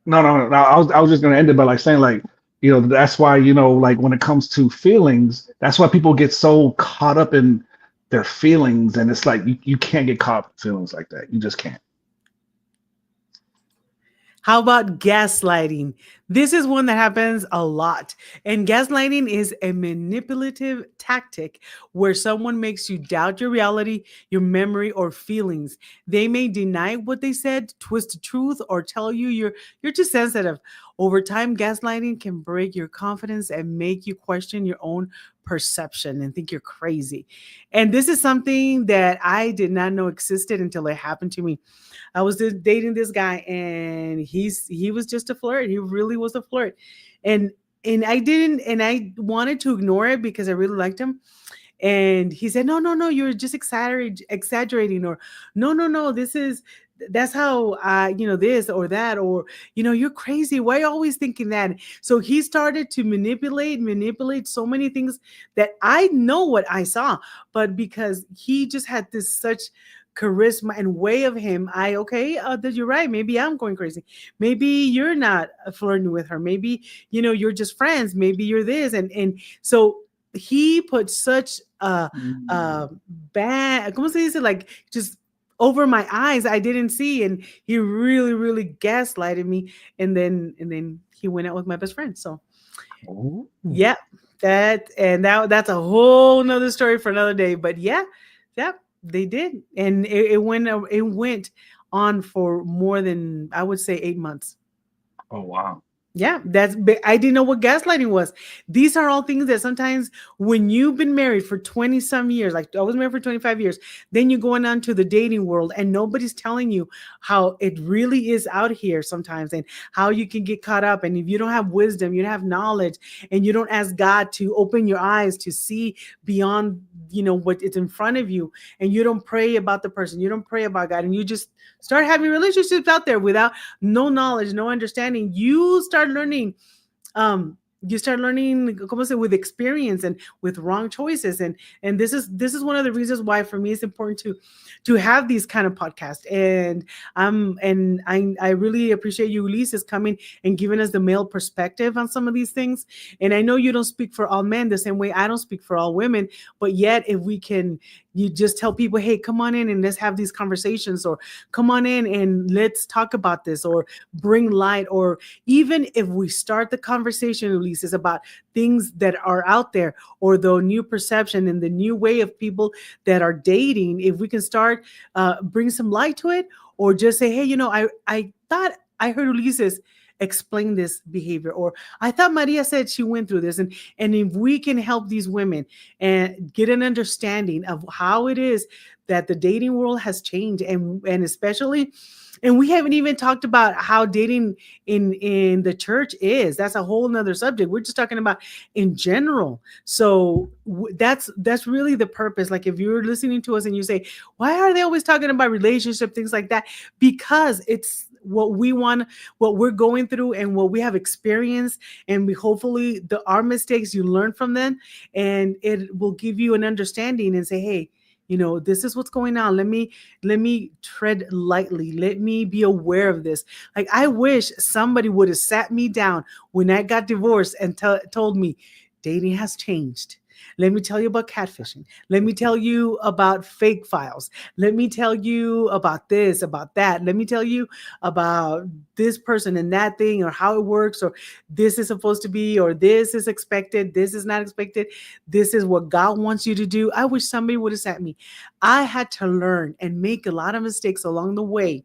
no, no, no. I was just gonna end it by like saying, like, that's why, like, when it comes to feelings, that's why people get so caught up in their feelings, and it's like you can't get caught up in feelings like that. You just can't. How about gaslighting? This is one that happens a lot. And gaslighting is a manipulative tactic where someone makes you doubt your reality, your memory, or feelings. They may deny what they said, twist the truth, or tell you you're too sensitive. Over time, gaslighting can break your confidence and make you question your own perception and think you're crazy. And this is something that I did not know existed until it happened to me. I was just dating this guy, and he was just a flirt. He really was a flirt, and I wanted to ignore it because I really liked him. And he said, "No, no, no, you're just exaggerating, or no, no, no, that's how this or that, or you're crazy. Why are you always thinking that?" So he started to manipulate so many things that I know what I saw, but because he just had this such charisma and way of him, that you're right. Maybe I'm going crazy. Maybe you're not flirting with her. Maybe you're just friends. Maybe you're this, and so he put such a bad, ¿cómo se dice? Like, just over my eyes, I didn't see, and he really, really gaslighted me, and then he went out with my best friend. So Ooh. yeah, that's a whole nother story for another day. But yeah, yeah, they did, and it went on for more than, I would say, 8 months. Oh wow. Yeah, I didn't know what gaslighting was. These are all things that sometimes when you've been married for 20 some years, like I was married for 25 years, then you're going on to the dating world and nobody's telling you how it really is out here sometimes, and how you can get caught up. And if you don't have wisdom, you don't have knowledge, and you don't ask God to open your eyes to see beyond, what is in front of you, and you don't pray about the person, you don't pray about God, and you just start having relationships out there without no knowledge, no understanding, you start learning. you start learning, como se, with experience and with wrong choices. And this is one of the reasons why for me it's important to have these kind of podcasts. And I really appreciate you, Ulises, coming and giving us the male perspective on some of these things. And I know you don't speak for all men the same way I don't speak for all women, but yet if we can, you just tell people, hey, come on in and let's have these conversations, or come on in and let's talk about this, or bring light, or even if we start the conversation, Ulises, about things that are out there, or the new perception and the new way of people that are dating, if we can start bring some light to it, or just say, hey, I thought I heard Ulises explain this behavior, or I thought Maria said she went through this, and if we can help these women and get an understanding of how it is that the dating world has changed, and especially, and we haven't even talked about how dating in the church is. That's a whole nother subject. We're just talking about in general. So that's really the purpose. Like, if you're listening to us and you say, why are they always talking about relationship, things like that? Because it's what we want, what we're going through, and what we have experienced, and we hopefully our mistakes, you learn from them, and it will give you an understanding and say, hey, this is what's going on. Let me tread lightly. Let me be aware of this. Like, I wish somebody would have sat me down when I got divorced and told me dating has changed. Let me tell you about catfishing. Let me tell you about fake files. Let me tell you about this, about that. Let me tell you about this person and that thing, or how it works, or this is supposed to be, or this is expected, this is not expected, this is what God wants you to do. I wish somebody would have sat me. I had to learn and make a lot of mistakes along the way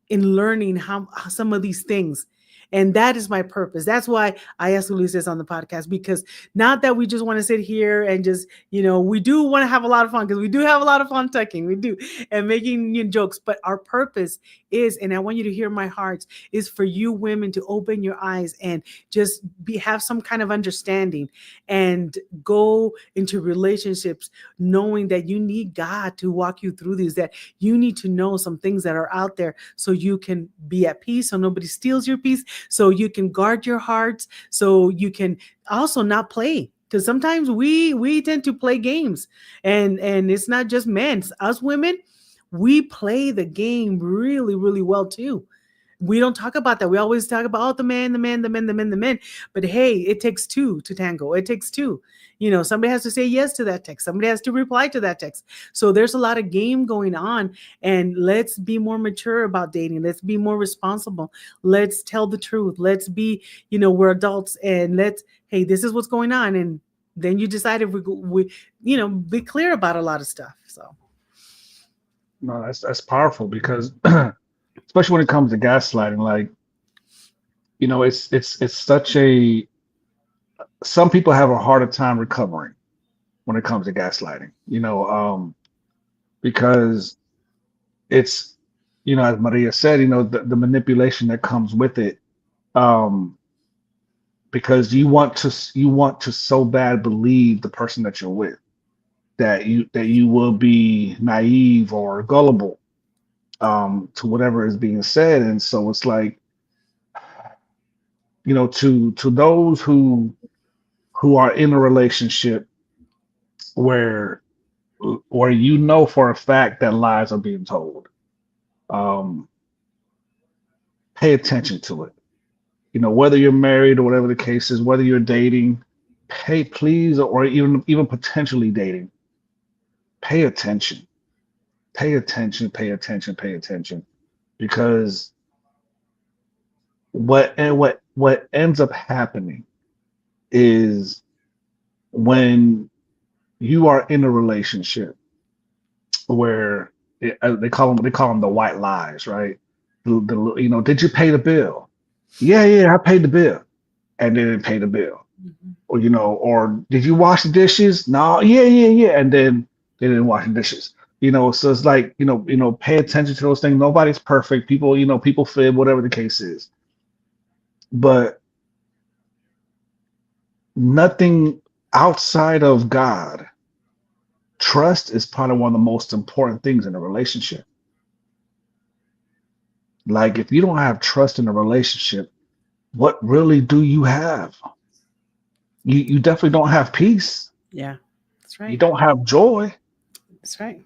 in learning how some of these things. And that is my purpose. That's why I asked Ulises on the podcast, because not that we just want to sit here and just, we do want to have a lot of fun, because we do have a lot of fun talking. We do, and making jokes. But our purpose is, and I want you to hear my heart, is for you women to open your eyes and just have some kind of understanding, and go into relationships knowing that you need God to walk you through these, that you need to know some things that are out there, so you can be at peace, so nobody steals your peace, so you can guard your hearts, so you can also not play, because sometimes we tend to play games, and it's not just men, it's us women. We play the game really, really well too. We don't talk about that. We always talk about, the man, the man, the men, the men, the men. But hey, it takes two to tango. It takes two. Somebody has to say yes to that text. Somebody has to reply to that text. So there's a lot of game going on. And let's be more mature about dating. Let's be more responsible. Let's tell the truth. Let's be, we're adults, and hey, this is what's going on. And then you decide if we be clear about a lot of stuff. So. No, that's powerful, because especially when it comes to gaslighting, like, it's such a, some people have a harder time recovering when it comes to gaslighting, because it's, as Maria said, the manipulation that comes with it, because you want to so bad believe the person that you're with, that you will be naive or gullible to whatever is being said. And so it's like, to those who are in a relationship where for a fact that lies are being told, pay attention to it. Whether you're married or whatever the case is, whether you're dating, please, or even potentially dating, pay attention. Pay attention, pay attention, pay attention, because what ends up happening is, when you are in a relationship where they call them the white lies, right? Did you pay the bill? Yeah, I paid the bill, and they didn't pay the bill. Mm-hmm. Or did you wash the dishes? No, yeah, and then they didn't wash the dishes. So it's like, pay attention to those things. Nobody's perfect. People fib, whatever the case is. But nothing outside of God. Trust is probably one of the most important things in a relationship. Like, if you don't have trust in a relationship, what really do you have? you definitely don't have peace. Yeah. That's You right. don't have joy, That's right.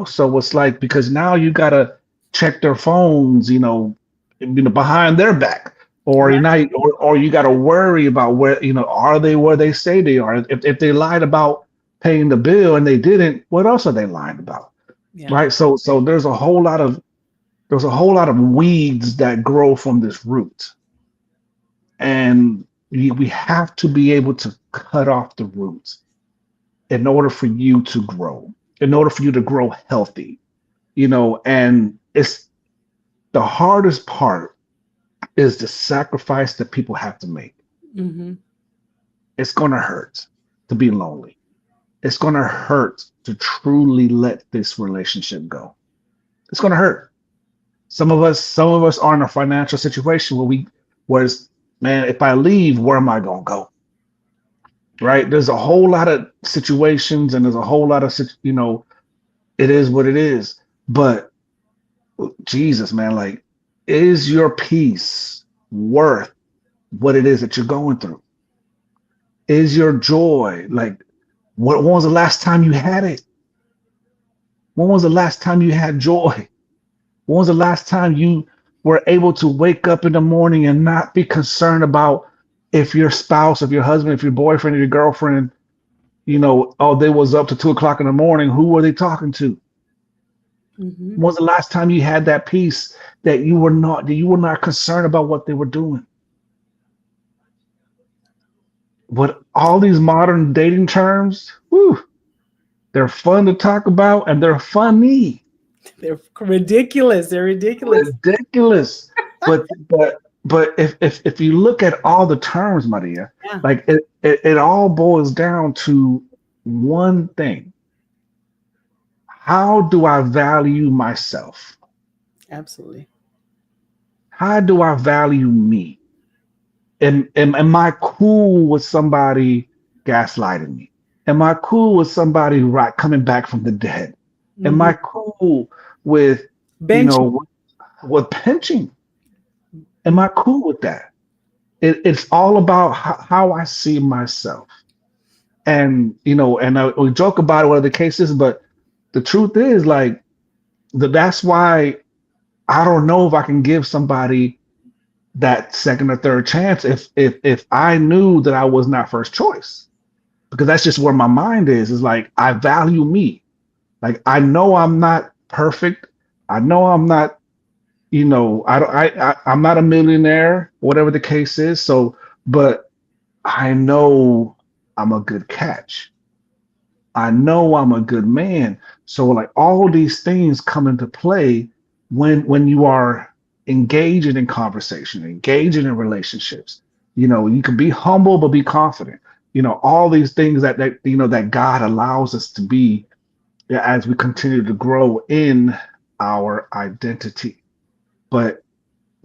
So it's like, because now you gotta check their phones, behind their back, or Right. you know, or you gotta worry about where, are they where they say they are? If they lied about paying the bill and they didn't, what else are they lying about? Yeah. Right? So there's a whole lot of weeds that grow from this root, and we have to be able to cut off the roots in order for you to grow, in order for you to grow healthy. And it's the hardest part is the sacrifice that people have to make. Mm-hmm. It's going to hurt to be lonely. It's going to hurt to truly let this relationship go. It's going to hurt. Some of us are in a financial situation where it's, man, if I leave, where am I going to go? Right? There's a whole lot of situations, and there's a whole lot of, it is what it is. But Jesus, man, like, is your peace worth what it is that you're going through? Is your joy, like, when was the last time you had it? When was the last time you had joy? When was the last time you were able to wake up in the morning and not be concerned about if your spouse, if your husband, if your boyfriend, or your girlfriend, oh, they was up to 2 o'clock in the morning. Who were they talking to? Mm-hmm. When was the last time you had that peace that you were not concerned about what they were doing? But all these modern dating terms, whew, they're fun to talk about and they're funny, They're ridiculous. They're ridiculous. ridiculous. But if you look at all the terms, Maria, Yeah. like it all boils down to one thing. How do I value myself? Absolutely. How do I value me? Am I cool with somebody gaslighting me? Am I cool with somebody right coming back from the dead? Am Mm-hmm. I cool with, you Bench. know, with pinching? Am I cool with that? It's all about how I see myself. And we joke about it, whatever the case is, but the truth is, like, that's why I don't know if I can give somebody that second or third chance if I knew that I was not first choice, because that's just where my mind is like, I value me. Like, I know I'm not perfect. I know I'm not, I don't I'm not a millionaire, whatever the case is. So, but I know I'm a good catch. I know I'm a good man. So, like, all these things come into play when you are engaging in conversation, engaging in relationships. You can be humble but be confident. All these things that God allows us to be, yeah, as we continue to grow in our identity. But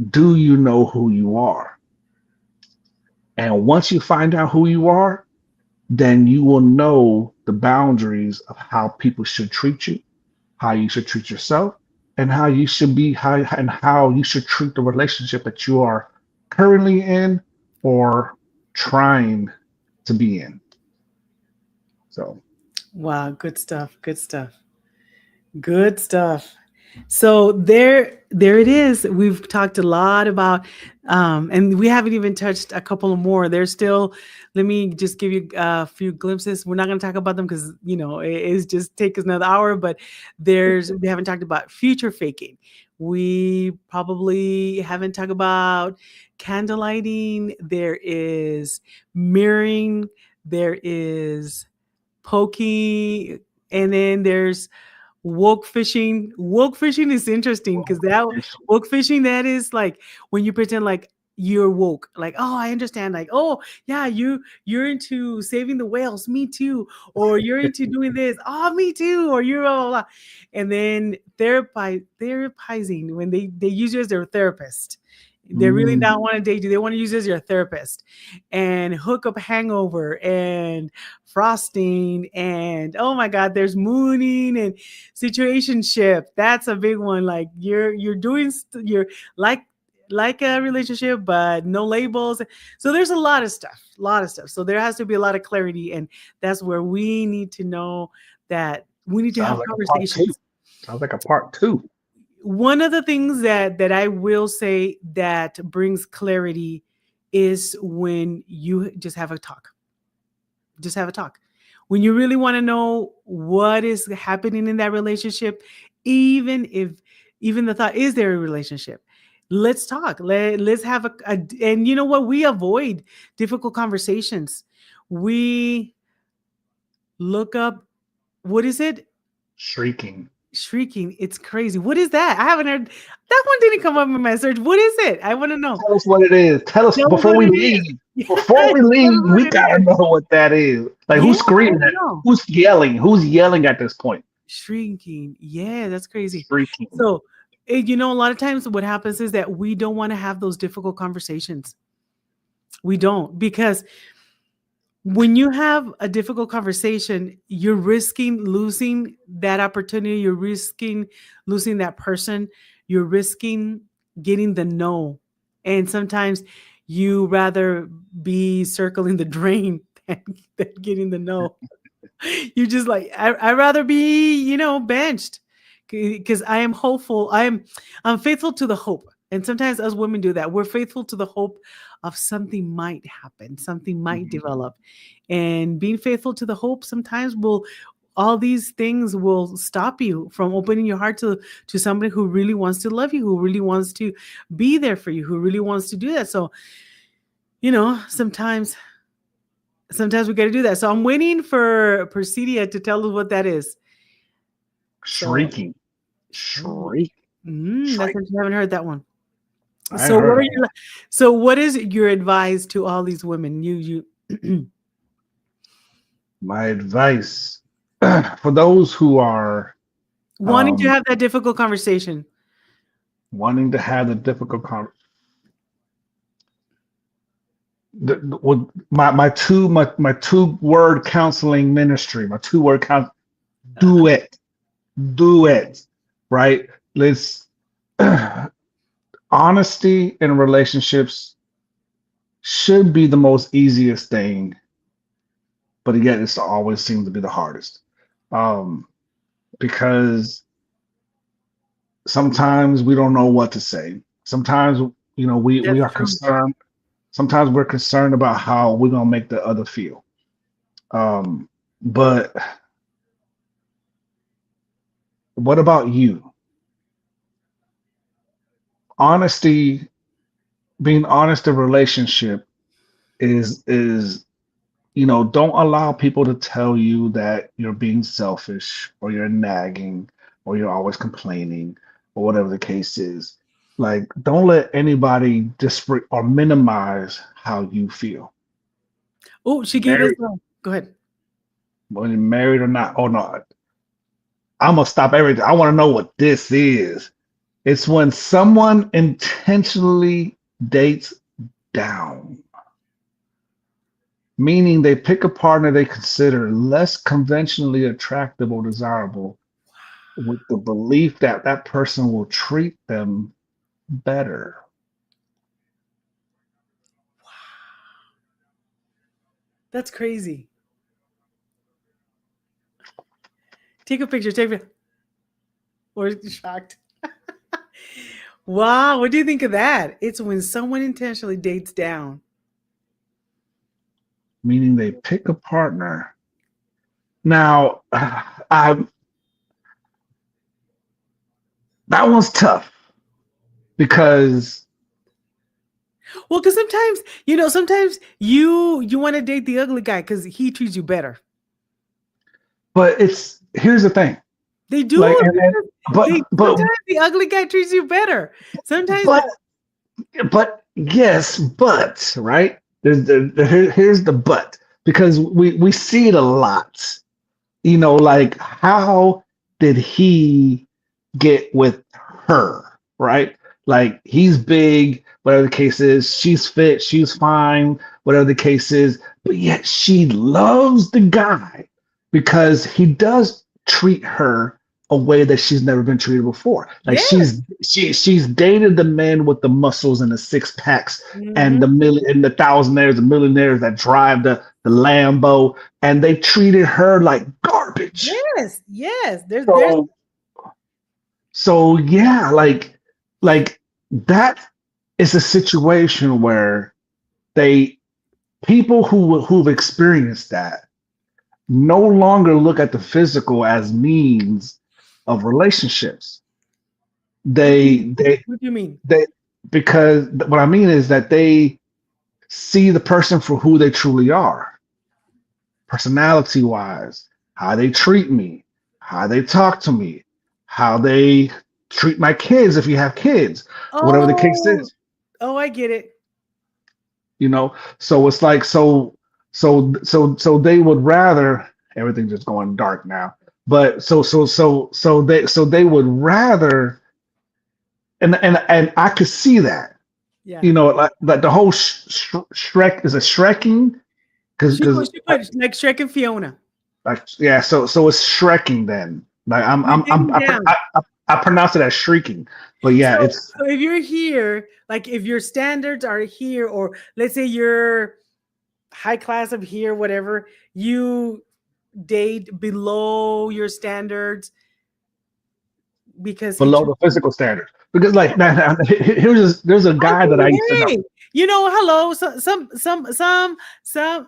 do you know who you are? And once you find out who you are, then you will know the boundaries of how people should treat you, how you should treat yourself, and how you should treat the relationship that you are currently in or trying to be in. So, Wow. Good stuff. Good stuff. Good stuff. So there it is. We've talked a lot about, and we haven't even touched a couple of more. There's still. Let me just give you a few glimpses. We're not going to talk about them because it's just take us another hour. But we haven't talked about future faking. We probably haven't talked about candlelighting. There is mirroring. There is poking, and then there's woke fishing. Woke fishing is interesting because that woke fishing, that is like when you pretend like you're woke, like, oh, I understand, like, oh yeah, you're into saving the whales, me too, or you're into doing this, oh, me too, or you're blah, blah, blah. And then therapizing, when they use you as their therapist. They really mm, don't want to date you. They want to use you as your therapist, and hook up hangover and frosting, and oh my god, there's mooning and situationship. That's a big one. Like you're doing you're like like a relationship, but no labels. So there's a lot of stuff, a lot of stuff. So there has to be a lot of clarity, and that's where we need to know that we need to Sounds have like a part two. conversations. Sounds like a part two. One of the things that I will say that brings clarity is when you just have a talk. Just have a talk. When you really want to know what is happening in that relationship, even if even the thought is there a relationship, let's talk. Let's have and you know what? We avoid difficult conversations. We look up, what is it? Shrieking. Shrieking. It's crazy. What is that? I haven't heard that one. Didn't come up in my search. What is it? I want to know. Tell us what it is. Tell us Tell us before what we it is. leave. Yes, Before we tell us leave, what we it gotta is. know what that is. Like Yeah, who's I screaming? don't know. Who's yelling? Who's yelling at this point? Shrinking. Yeah, that's crazy. Shrieking. So, a lot of times what happens is that we don't want to have those difficult conversations. We don't, because when you have a difficult conversation, you're risking losing that opportunity. You're risking losing that person. You're risking getting the no. And sometimes you rather be circling the drain than getting the no. You just like, I'd rather be, benched, because I am hopeful. I'm faithful to the hope. And sometimes us women do that. We're faithful to the hope of something might happen, something might Mhm. develop. And being faithful to the hope sometimes will, all these things will stop you from opening your heart to somebody who really wants to love you, who really wants to be there for you, who really wants to do that. So, sometimes we got to do that. So I'm waiting for Persidia to tell us what that is. So, Shrieking. shriek. Shriek. That's Shriek. interesting. I haven't heard that one. I ain't So what heard are of you? So what is your advice to all these women? You. my advice for those who are Wanting to um, have that difficult conversation. wanting to have the difficult with my two word counseling ministry, my 2 word counsel, Uh, do it, do it, right? Let's honesty in relationships should be the most easiest thing, but yet it's always seems to be the hardest. Um, because sometimes we don't know what to say. Sometimes we that's are true. concerned. Sometimes we're concerned about how we're gonna make the other feel. But what about you? Honesty, being honest in relationship is don't allow people to tell you that you're being selfish or you're nagging or you're always complaining or whatever the case is. Like, don't let anybody or minimize how you feel. Oh, she gave us. Married, Go ahead. whether you're married or not. Oh no, I'm gonna stop everything. I want to know what this is. It's when someone intentionally dates down, meaning they pick a partner they consider less conventionally attractive or desirable with the belief that that person will treat them better. That's crazy. Take a picture. Take a. Or is she shocked? Wow. What do you think of that? It's when someone intentionally dates down. Meaning they pick a partner. Now, I that one's tough because, Well, because sometimes you want to date the ugly guy because he treats you better. but here's the thing, They do. like, but Sometimes the ugly guy treats you better. Sometimes but yes, but right here's the but, because we see it a lot. Like, how did he get with her, right? Like, he's big, whatever the case is, she's fit, she's fine, whatever the case is, but yet she loves the guy because he does treat her a way that she's never been treated before. Like Yes. she's dated the men with the muscles and the six packs and Hmm. the million and the thousandaires, the millionaires that drive the Lambo, and they treated her like garbage. Yes. Yes. There's So so yeah, like that is a situation where they people who've experienced that no longer look at the physical as means of relationships. what do you They they what do you mean? they because what I mean is that they see the person for who they truly are, personality wise, how they treat me, how they talk to me, how they treat my kids if you have kids, whatever the case Oh, is, oh, I get it. you know. So it's like so they would rather everything just going dark now. But so they would rather and I could see that, Yeah. you know, like the whole Shrek is a Shrekking because She put like Shrek and Fiona. like yeah, so it's Shrekking then. Like You're digging down. I pronounce it as shrieking, but yeah, So, it's so if you're here, like if your standards are here, or let's say you're high class of here, whatever, you date below your standards because he below treats the you. physical standards. Because Yeah. like there's a I guy that I mean, used to know. hey, you know, hello. So, some.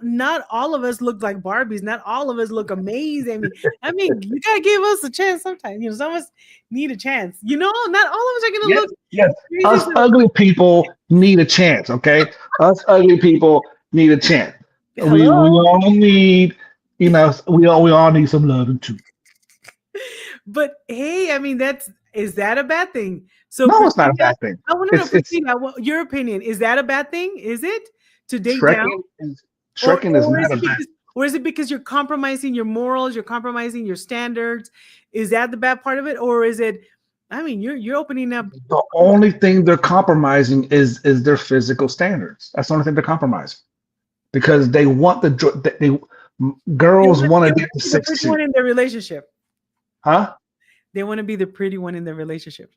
Not all of us look like Barbies. Not all of us look amazing. I mean, you gotta give us a chance sometimes. You know, some of us need a chance. You know, not all of us are gonna Yes, look yes. crazy. Us ugly people need a chance, okay? Us ugly people need a chance. We Hello, all need, you know, we all need some loving too. but hey, I mean, that's is that a bad thing? So, No, it's not a Priscilla, bad thing. I want to know, It's Priscilla, what your opinion is that a bad thing? Is it to date down? Shreking is Or Shreking is or not is a it bad. because you're compromising your morals, you're compromising your standards? Is that the bad part of it? Or is it, I mean, you're opening up. The only thing they're compromising is their physical standards. That's the only thing they're compromising because they want girls want They to want get to the be the six pretty two, one in their relationship. huh? They want to be the pretty one in their relationship.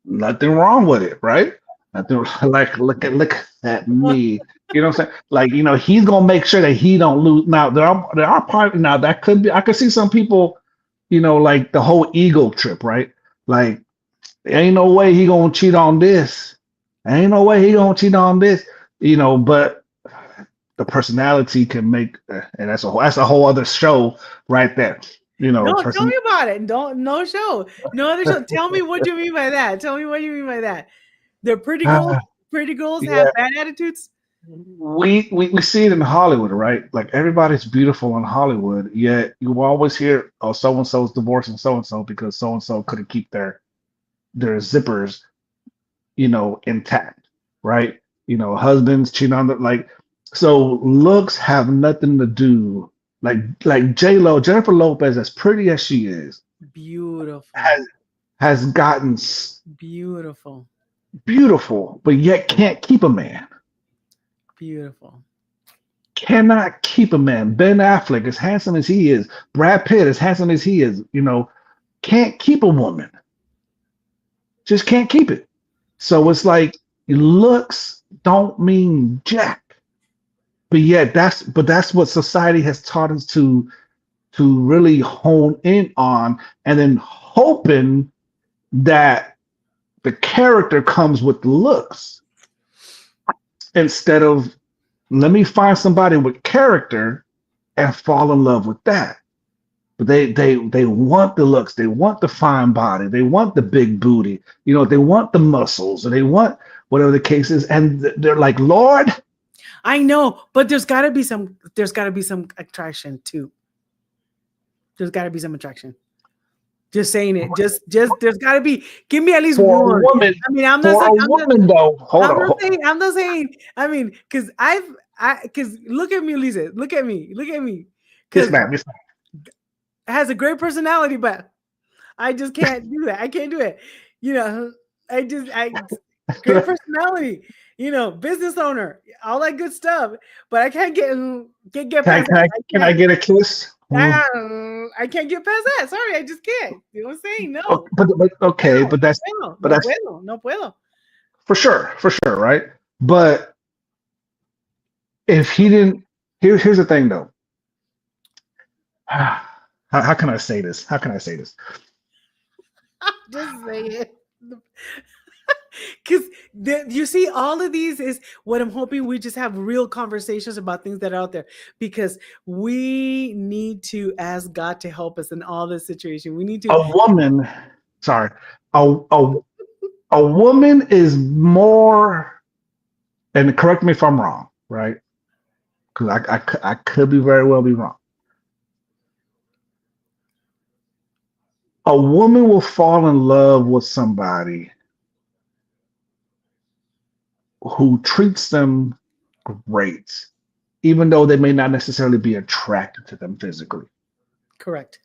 Nothing wrong with it, right? Nothing like look at me. You know what I'm saying? Like, you know, he's gonna make sure that he don't lose. Now there are part now that could be I could see some people, you know, like the whole ego trip, right? Like, ain't no way he gonna cheat on this. Ain't no way he gonna cheat on this. You know, but the personality can make, and that's a whole other show right there. You know, No, tell person. me about it. Don't no show. No other show. Tell me what you mean by that. Tell me what you mean by that. They're pretty girls. Pretty girls have Yeah, bad attitudes. we see it in Hollywood, right? Like everybody's beautiful in Hollywood, yet you always hear, "Oh, so and so's divorcing so and so because so and so couldn't keep their zippers, you know, intact, right? You know, husbands cheat on the like." So looks have nothing to do. Like J Lo, Jennifer Lopez, as pretty as she is, Beautiful. has has gotten Beautiful. beautiful, but yet can't keep a man. Beautiful. Cannot keep a man. Ben Affleck, as handsome as he is, Brad Pitt, as handsome as he is, you know, can't keep a woman. Just can't keep it. So it's like looks don't mean jack. But yet that's what society has taught us to really hone in on, and then hoping that the character comes with looks instead of let me find somebody with character and fall in love with that. But they want the looks, they want the fine body, they want the big booty, you know, they want the muscles, or they want whatever the case is, and they're like, Lord, I know, but there's gotta be some attraction too. There's gotta be some attraction. Just saying it. Just there's gotta be. Give me at least for a one. woman, I mean, I'm not for saying a I'm not woman though, hold I'm on, not saying I'm not saying. I mean, because look at me, Lisa. Look at me. Look at me. yes, Because ma'am, yes, it has a great personality, but I just can't do that. I can't do it. You know, I great ma'am. personality. You know, business owner, all that good stuff. But I can't get Can, past can that. I I can I can't. get a kiss? Well, I can't get past that. Sorry, I just can't. You know what I'm saying? No. but okay, No. but that's No. but No that's puedo. No puedo. for sure, right? But if he didn't, here's the thing though. How can I say this? How can I say this? Just say it. Because you see, all of these is what I'm hoping we just have real conversations about things that are out there, because we need to ask God to help us in all this situation. We need to. A woman, sorry, a a woman is more, and correct me if I'm wrong, right? Because I could be very well be wrong. A woman will fall in love with somebody who treats them great, even though they may not necessarily be attracted to them physically. Correct.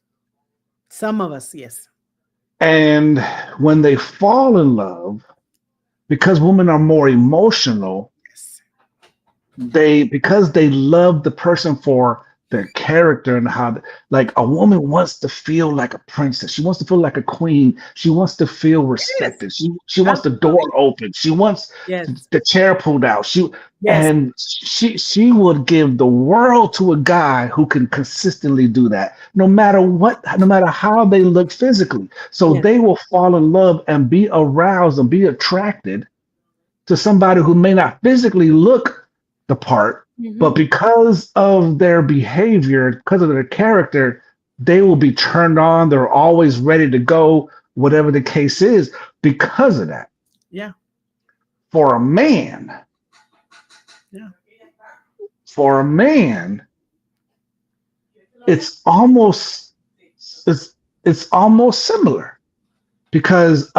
Some of us, yes. And when they fall in love, because women are more emotional, Yes. because they love the person for their character and how, like, a woman wants to feel like a princess. She wants to feel like a queen. She wants to feel Yes. respected. She wants the door Absolutely. open. She wants Yes. the chair pulled out. Yes. She would give the world to a guy who can consistently do that, no matter what, no matter how they look physically. So Yes. they will fall in love and be aroused and be attracted to somebody who may not physically look the part, but Mhm. because of their behavior, because of their character, they will be turned on. They're always ready to go, whatever the case is, because of that. Yeah. For a man, Yeah. for a man, it's almost it's almost similar. Because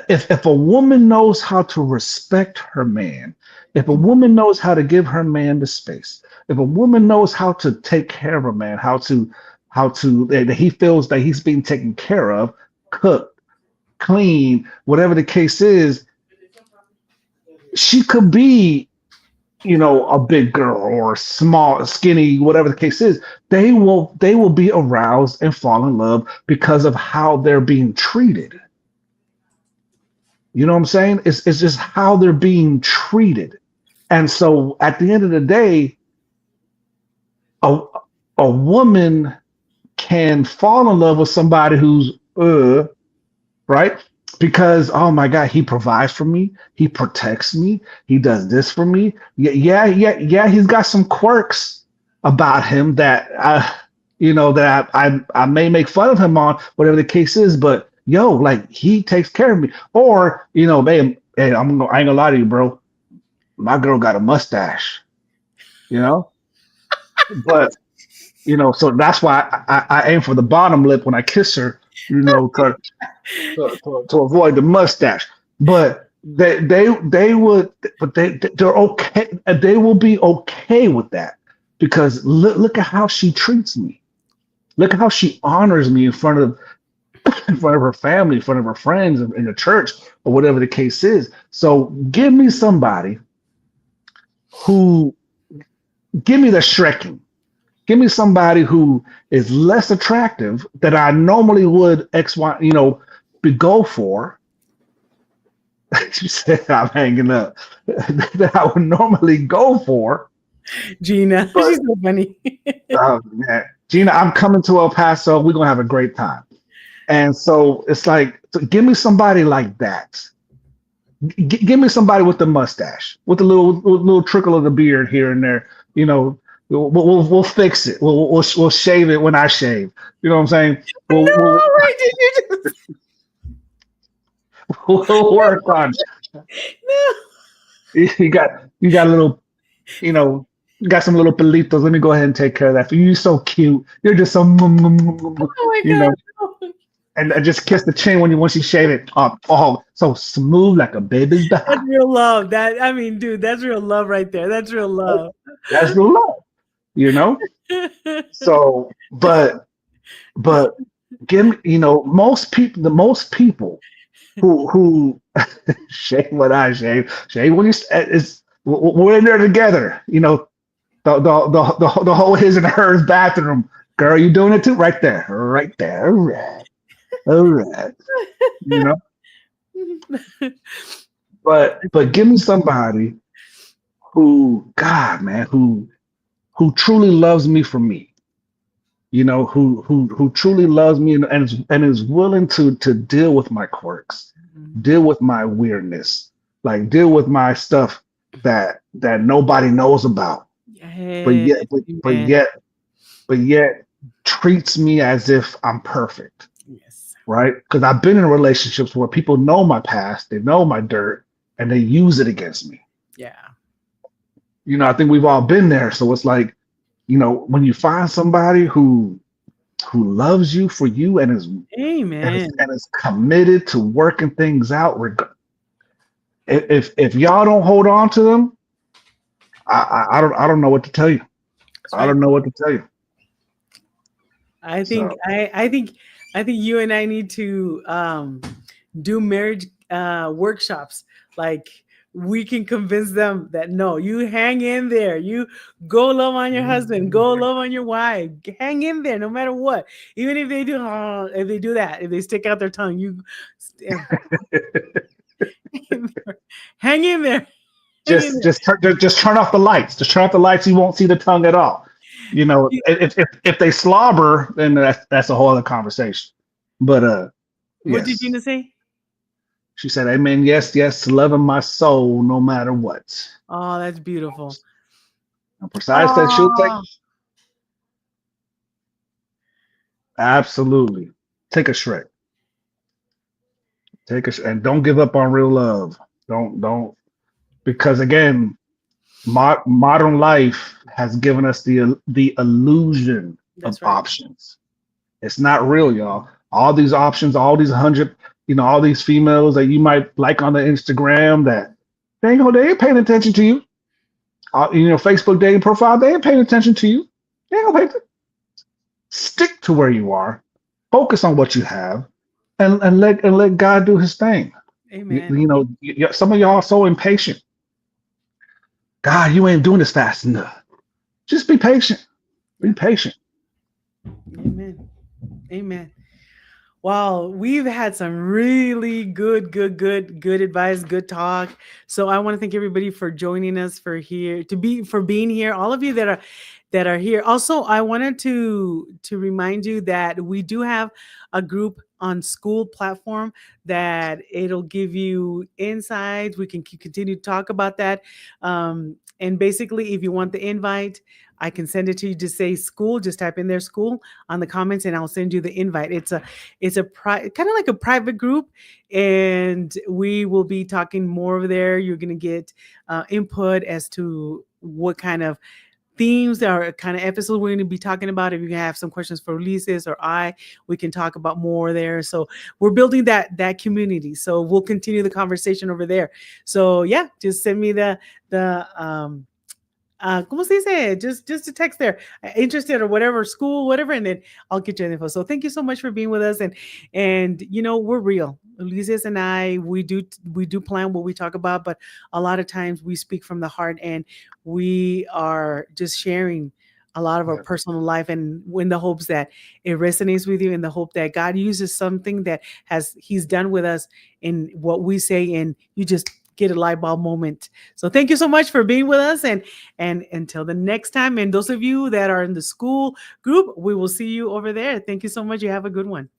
if a woman knows how to respect her man, if a woman knows how to give her man the space, if a woman knows how to take care of a man, how to that he feels that he's being taken care of, cooked, clean, whatever the case is, she could be, a big girl or small, skinny, whatever the case is. They will be aroused and fall in love because of how they're being treated. You know what I'm saying? It's just how they're being treated. And so at the end of the day, a a woman can fall in love with somebody who's right? Because oh my God, he provides for me, he protects me, he does this for me. Yeah, he's got some quirks about him that I may make fun of him on, whatever the case is, but yo, like he takes care of me. Or, man, hey, I ain't gonna lie to you, bro. My girl got a mustache, you know, but so that's why I aim for the bottom lip when I kiss her, to avoid the mustache. But they would, but they're okay. They will be okay with that because look at how she treats me. Look at how she honors me in front of her family, in front of her friends, in the church, or whatever the case is. So give me somebody who, give me the Shreking. Give me somebody who is less attractive that I normally would go for. She said I'm hanging up. That I would normally go for. Gina, But she's so funny. man, Gina, I'm coming to El Paso. We're gonna have a great time. And so it's like, so give me somebody like that. Give me somebody with the mustache, with a little trickle of the beard here and there. We'll fix it. We'll shave it when I shave. You know what I'm saying? We'll No, we'll, why did you just we'll work on. no? You got a little, you got some little pelitos. Let me go ahead and take care of that for you. You're so cute. You're just so, Oh my you god. know. And I just kiss the chin once you shave it up. Oh, so smooth like a baby's back. That's real love. Dude, that's real love right there. That's real love. That's the love. So, but give me, the most people who shave what I shave when we're in there together. The whole his and hers bathroom Girl, you doing it too? Right there. Right there. All right. All right. You know? But give me somebody who, God, man, who truly loves me for me. You know, who truly loves me and is willing to deal with my quirks, deal with my weirdness, like deal with my stuff that nobody knows about, but Yes, yet but, but amen. yet but yet treats me as if I'm perfect, Yes. right? Because I've been in relationships where people know my past, they know my dirt, and they use it against me. Yeah. You know, I think we've all been there. So it's like, you know, when you find somebody who loves you for you Amen. and is committed to working things out, if y'all don't hold on to them, I don't know what to tell you. That's I right. don't know what to tell you. I think So I think you and I need to do marriage workshops. Like we can convince them that no, you hang in there. You go love on your husband, go love on your wife. Hang in there no matter what. Even if they do that, if they stick out their tongue, you st- hang in there. Hang in there. Hang in just turn off the lights. Just turn off the lights. You won't see the tongue at all. You know, there. if they slobber, then that's a whole other conversation. But What did yes, Gina say? she said, "Amen. Yes, yes, to loving my soul no matter what." Oh, that's beautiful. And Precise said she'll take Oh, absolutely take a Shrek, and don't give up on real love. Don't because again, modern life has given us the illusion of that's right. options. It's not real, y'all. All these options, all these hundred, you know, all these females that you might like on the Instagram that they ain't paying attention to you. You know, Facebook dating profile, they ain't paying attention to you. They ain't gonna pay. Stick to where you are. Focus on what you have, and let God do His thing. Amen. You know, some of y'all are so impatient. God, you ain't doing this fast enough. Just be patient. Be Yeah. patient. Amen. Amen. Wow, we've had some really good advice, good talk. So I want to thank everybody for joining us for being here. All of you that are here. Also, I wanted to remind you that we do have a group on school platform that it'll give you insights. We can continue to talk about that. And basically, if you want the invite, I can send it to you. Just say school. Just type in their school on the comments, and I'll send you the invite. It's a kind of like a private group, and we will be talking more over there. You're going to get input as to what kind of themes or kind of episodes we're going to be talking about. If you have some questions for Ulises or we can talk about more there. So we're building that community. So we'll continue the conversation over there. So yeah, just send me the ¿cómo se dice? Just a text there, interested or whatever, school, whatever, and then I'll get you the info. So thank you so much for being with us, and you know we're real. Ulises and I, we do plan what we talk about, but a lot of times we speak from the heart, and we are just sharing a lot of our Yeah. personal life, and in the hopes that it resonates with you, in the hope that God uses something that He's done with us in what we say, and you just get a light bulb moment. So thank you so much for being with us, and until the next time, and those of you that are in the school group, we will see you over there. Thank you so much. You have a good one.